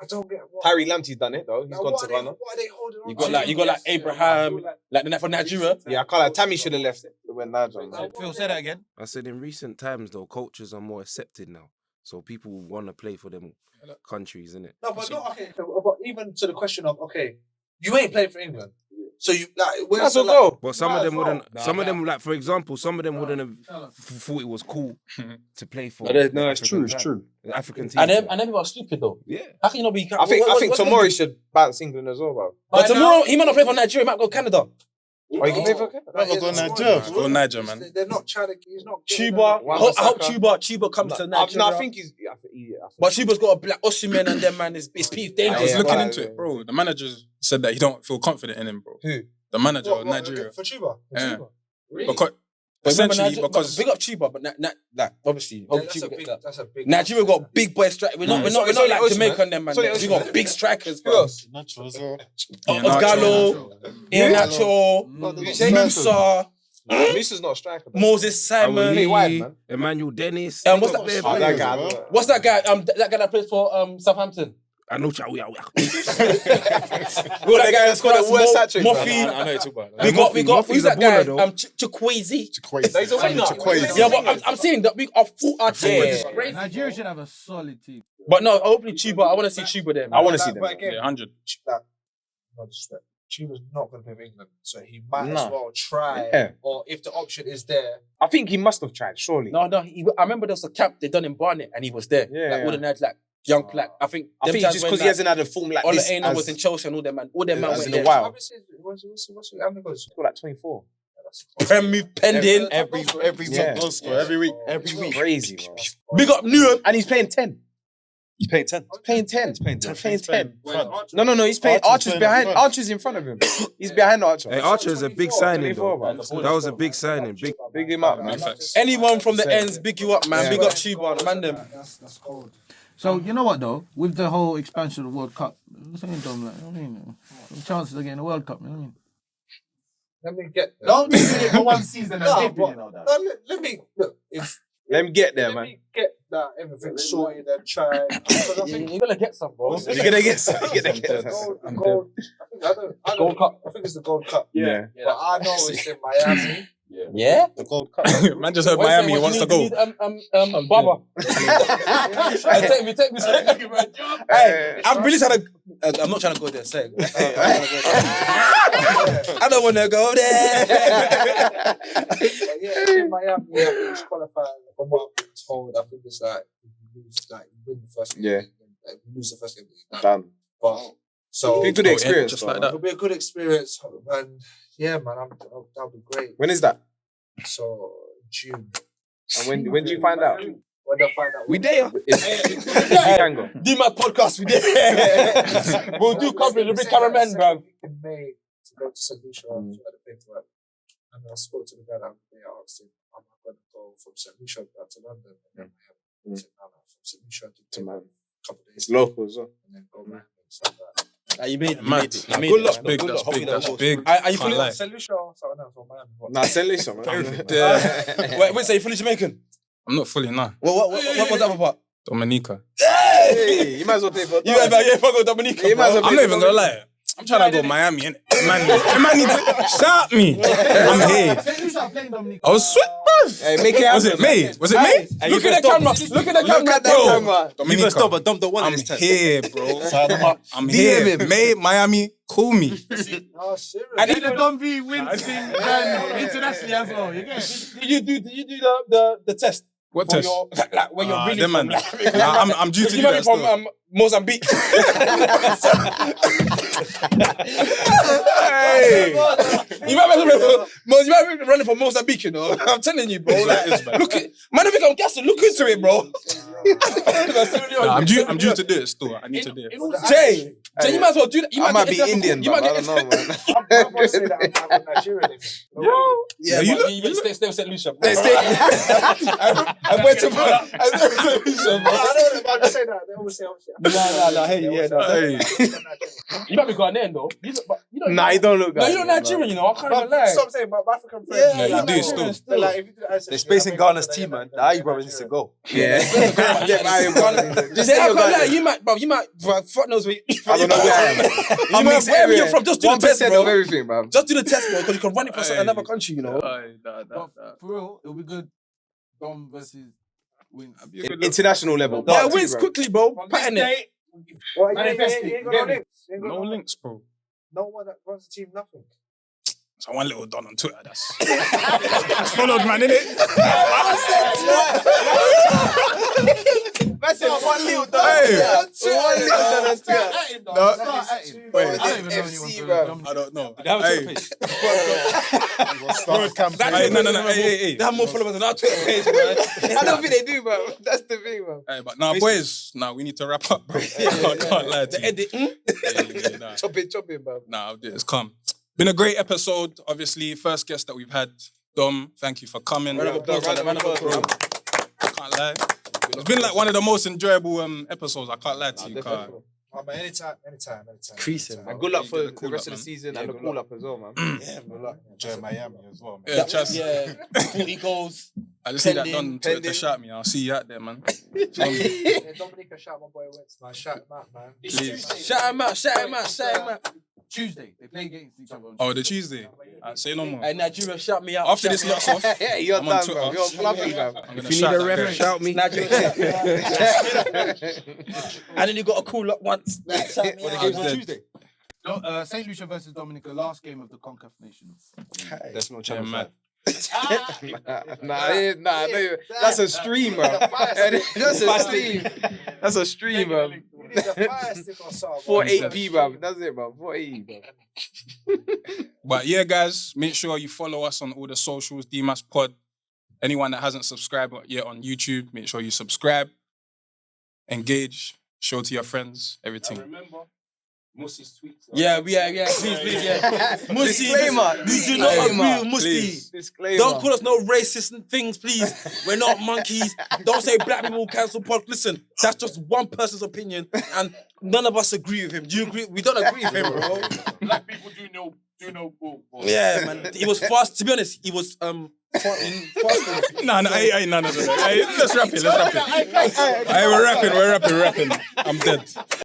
I don't get what. Tyree Lamptey's done it though. He's like, gone what to are they- Ghana. What are they holding on You got to? like Abraham, like the net for Nigeria. Yeah, I can't like Tammy should have left it. It went Niger. Man. Phil, say that again. I said in recent times though, cultures are more accepted now, so people want to play for them countries, innit? No, but not okay. But even to the question of okay, you ain't playing for England, so you like. Where's That's the, all like, go. But some of Might them as well. wouldn't. Some of them, like for example, some of them wouldn't have thought it was cool to play for. No, it's true. It's African true. the African team. And then people are stupid though. Yeah. How can you not be? I think Tomori should bounce England as well, bro. But tomorrow he might not play for Nigeria. He might go Canada. Oh, you can play for Canada? Brother, go Nigeria. Go Niger, man. They're not trying to. He's not. Chuba. I hope Chuba comes to Nigeria. No, I think he's. But Chuba's got a black Osimhen and them man is Pete I was dangerous. looking bro. into it, bro. The manager said that he don't feel confident in him, bro. Who? The manager of Nigeria. For Chuba. Yeah. Really? Because But remember essentially, Nigeria, because big up Chuba, but like obviously, Yeah, hope that's Chuba a gets big. that. That's a big. Nigeria got big boy strikers. We're not It's only like Osimhen. Jamaica and them man. It's only We got Osimhen. big strikers, Who bro. else? Nacho as well. Osgallo, Iheanacho, Musa, Musa's not a striker. though. Moses Simon. Play wide, man. Emmanuel Dennis. What's They got that? bare Oh, that players, guy. bro. What's that guy? That guy that plays for Southampton. I know. Well, that guy that's got the worst hat-trick, man. Moffy. I know you're talking about. We got. Murphy's Who's a that guy? baller, though. Chikwueze. He's a winger. Chikwueze. Yeah, but I'm saying that our team is crazy. Nigeria should have a solid team. But no, hopefully Chuba. I want to see Chuba there. I want to see But them. again, yeah, 100. no disrespect. Chuba's not going to play for England, so he might as No. well try. Yeah. Or if the option is there, I think he must have tried, surely. No. I remember there was a camp they done in Barnet and he was there. Yeah, Like all the yeah. nights, like young black. I think just because he hasn't had a form like Ola this. Aina was in Chelsea and all them man. All them man as went in a there. while. obviously, how many goals? Got like 24. Prem move pending. Every Yeah. top goal scorer every week. Every week. Crazy, bro. Big up Newham. And he's playing 10. He's paying 10. He's playing 10. He's playing 10. playing 10. France. No. He's playing Archer's Archer's playing behind. up front. Archer's in front of him. He's behind Archer. Hey, Archer is a big signing, 24, though. bro. That was a big signing. Big. Big him up, man. Anyone from the ends, big you up, man. Yeah. Big up Chuba, man. Them. That's cold. So you know what though, with the whole expansion of the World Cup, I'm saying, Dom, like, I mean, some chances of getting a World Cup. You know what I mean? Let me get there. Don't do it for one season and No, dip, but- you know that. No, let me look. If Let him get there, let man. me get that everything sorted and try. Because I think You're gonna get some, bro. You're gonna get some. You're gonna the get gold, some. the gold. I Gold Cup. I think it's the Gold Cup. Yeah. But I know it's in Miami. Yeah. The Gold Cup. Man just heard Miami wants to go. Baba. Take me. Hey, I'm really trying to. I'm not trying to go there. Say. I don't want to go there. But yeah, in Miami, I think it's qualified. From what I've been told, I think it's like you win the first game. Yeah. Like, you lose the first game. Done. But so Big good experience, just though, like man. that. it'll be a good experience, and yeah, man, that'll be great. When is that? So June. And when do you find out? When they find out, We there. Can go. DMASpod podcast, we did. We'll do coverage, a big cameraman, bro. In May to go to St. Lucia to do the paperwork, and I spoke to the guy that I asked him, "Am I going to go from St. Lucia back to London?" And then I said, "No, from St. Lucia to Man. a couple of days, It's local as well. and then go back and stuff like that." You made it. Mad. You made Good it. luck, big. Good That's luck. big. That's big. Are you Can't fully? lie. St. Lucia or something else or Miami? What? Nah, St. Lucia, man. Wait, so you fully Jamaican? I'm not fully, nah. What was that other part? Dominica. Hey, you might as well take for Fuck with Dominic. You might as well I'm not even gonna lie. I'm trying to go Miami, innit? Man need to shout me. I'm here. I was sweat, bruv. Hey, make it happen. Was it May? Was it May? Look at the camera. Look at the camera. Bro, You Dominica. must stop, but dump the one in I'm his tent. here, bro. Sign them up. I'm here. May, Miami, call me. Oh, serious? And Did the Don V win thing done internationally as well? You get it? Did you do the test? What For test? your, like when you're really them from, man. like, Nah, I'm due to you do might be that from still. Mozambique. Hey. You might be running for Mozambique, you know. I'm telling you, bro. Like, look at, man, I think I'm guessing. Look into it, bro. Nah, I'm due to do it still. I need to do it. Jay, you might as well do that. You I might be get Indian, you but might I get don't know, man. I'm gonna say that I'm Nigerian. Yeah, you but you stay with St. Lucia. Bro. I went to St. Lucia, bro. I know about to say that. They always say, Nah, hey, yeah, no. Hey. You might be Ghanaian though. But you don't. Nah, you don't look No, good. you're not Nigerian, you know. I can't even lie. Stop saying, my African friends. Yeah, you do still. They're like, if you do the ancestry, They're spacing I mean, Ghana's they're team, man. like The Aye brothers needs to go. Yeah. Just say I can't lie. You might. Fuck knows where. I don't know where I am. You might, wherever you're from, just do the test, 1% bro. of everything, man. Just do the test, bro, because you can run it for Hey. another country, you know. But for real, it'll be good. Dom versus Wins. International level. Yeah, Dark wins too, bro. quickly, bro. Pattern it. Well, Manifest you it. ain't got no links. You ain't got No links, bro. No one that runs the team, nothing. So one little Don on Twitter, that's followed, man, innit? That's it, one little dog. Hey. One little dog on Twitter. Wait, I don't even know FC, anyone bro. from I don't know. They have a Twitter Hey, page. Start a campaign. hey, no. Hey. They have more followers than our Twitter page, man. I don't think they do, bro. That's the thing, bro. Hey, but nah, boys, we need to wrap up, bro. Can't lie to The you. edit. Yeah, nah. Chop it, bro. Nah, it's calm. Been a great episode. Obviously, first guest that we've had, Dom. Thank you for coming. Round of applause, round of applause. Can't lie. It's been like one of the most enjoyable episodes. I can't lie to you, car. Oh, man, anytime. Creasing, And man. good luck You for get the the call rest up, of the man. season Yeah, and the good call up as well, man. Yeah, good luck. Enjoy Miami as well, man. Yeah, trust. Yeah, 40 goals. I just need that Pending, done to shout me. I'll see you out there, man. Yeah, Dominic, shout my boy Wentz, man. Shout him out, man. Shout him out. Tuesday. They play against each other. Oh, the Tuesday. Say no more. Hey, Nigeria, shout me out. After shout this me locks out. off, Yeah, you're I'm on done, Twitter. bro. You're fluffy, bro. I'm gonna If you shout need a that ref, guy. shout me. And then you got a cool up once. Shout me What the out. game's on Tuesday? St. Lucia versus Dominic, the last game of the CONCACAF Nations. That's not Yeah, channel man. 5. Nah, that's a stream, bro. That's a stream. That's a stream, bro. 480p, bro. That's it, bro. 480, bro. But yeah, guys, make sure you follow us on all the socials, DMASpod. Anyone that hasn't subscribed yet on YouTube, make sure you subscribe, engage, show to your friends, everything. Remember, Musti's tweets. Yeah, please, yeah. Musti, Disclaimer. we do not Disclaimer. agree with Musti. Please. Disclaimer. Don't call us no racist things, please. We're not monkeys. Don't say black people cancel pod. Listen, that's just one person's opinion, and none of us agree with him. Do you agree? We don't agree with him, bro. Black people do know ball. Yeah, man. He was fast. To be honest, he was fasting. No. Hey, let's wrap it. Hey, we're rapping. I'm dead.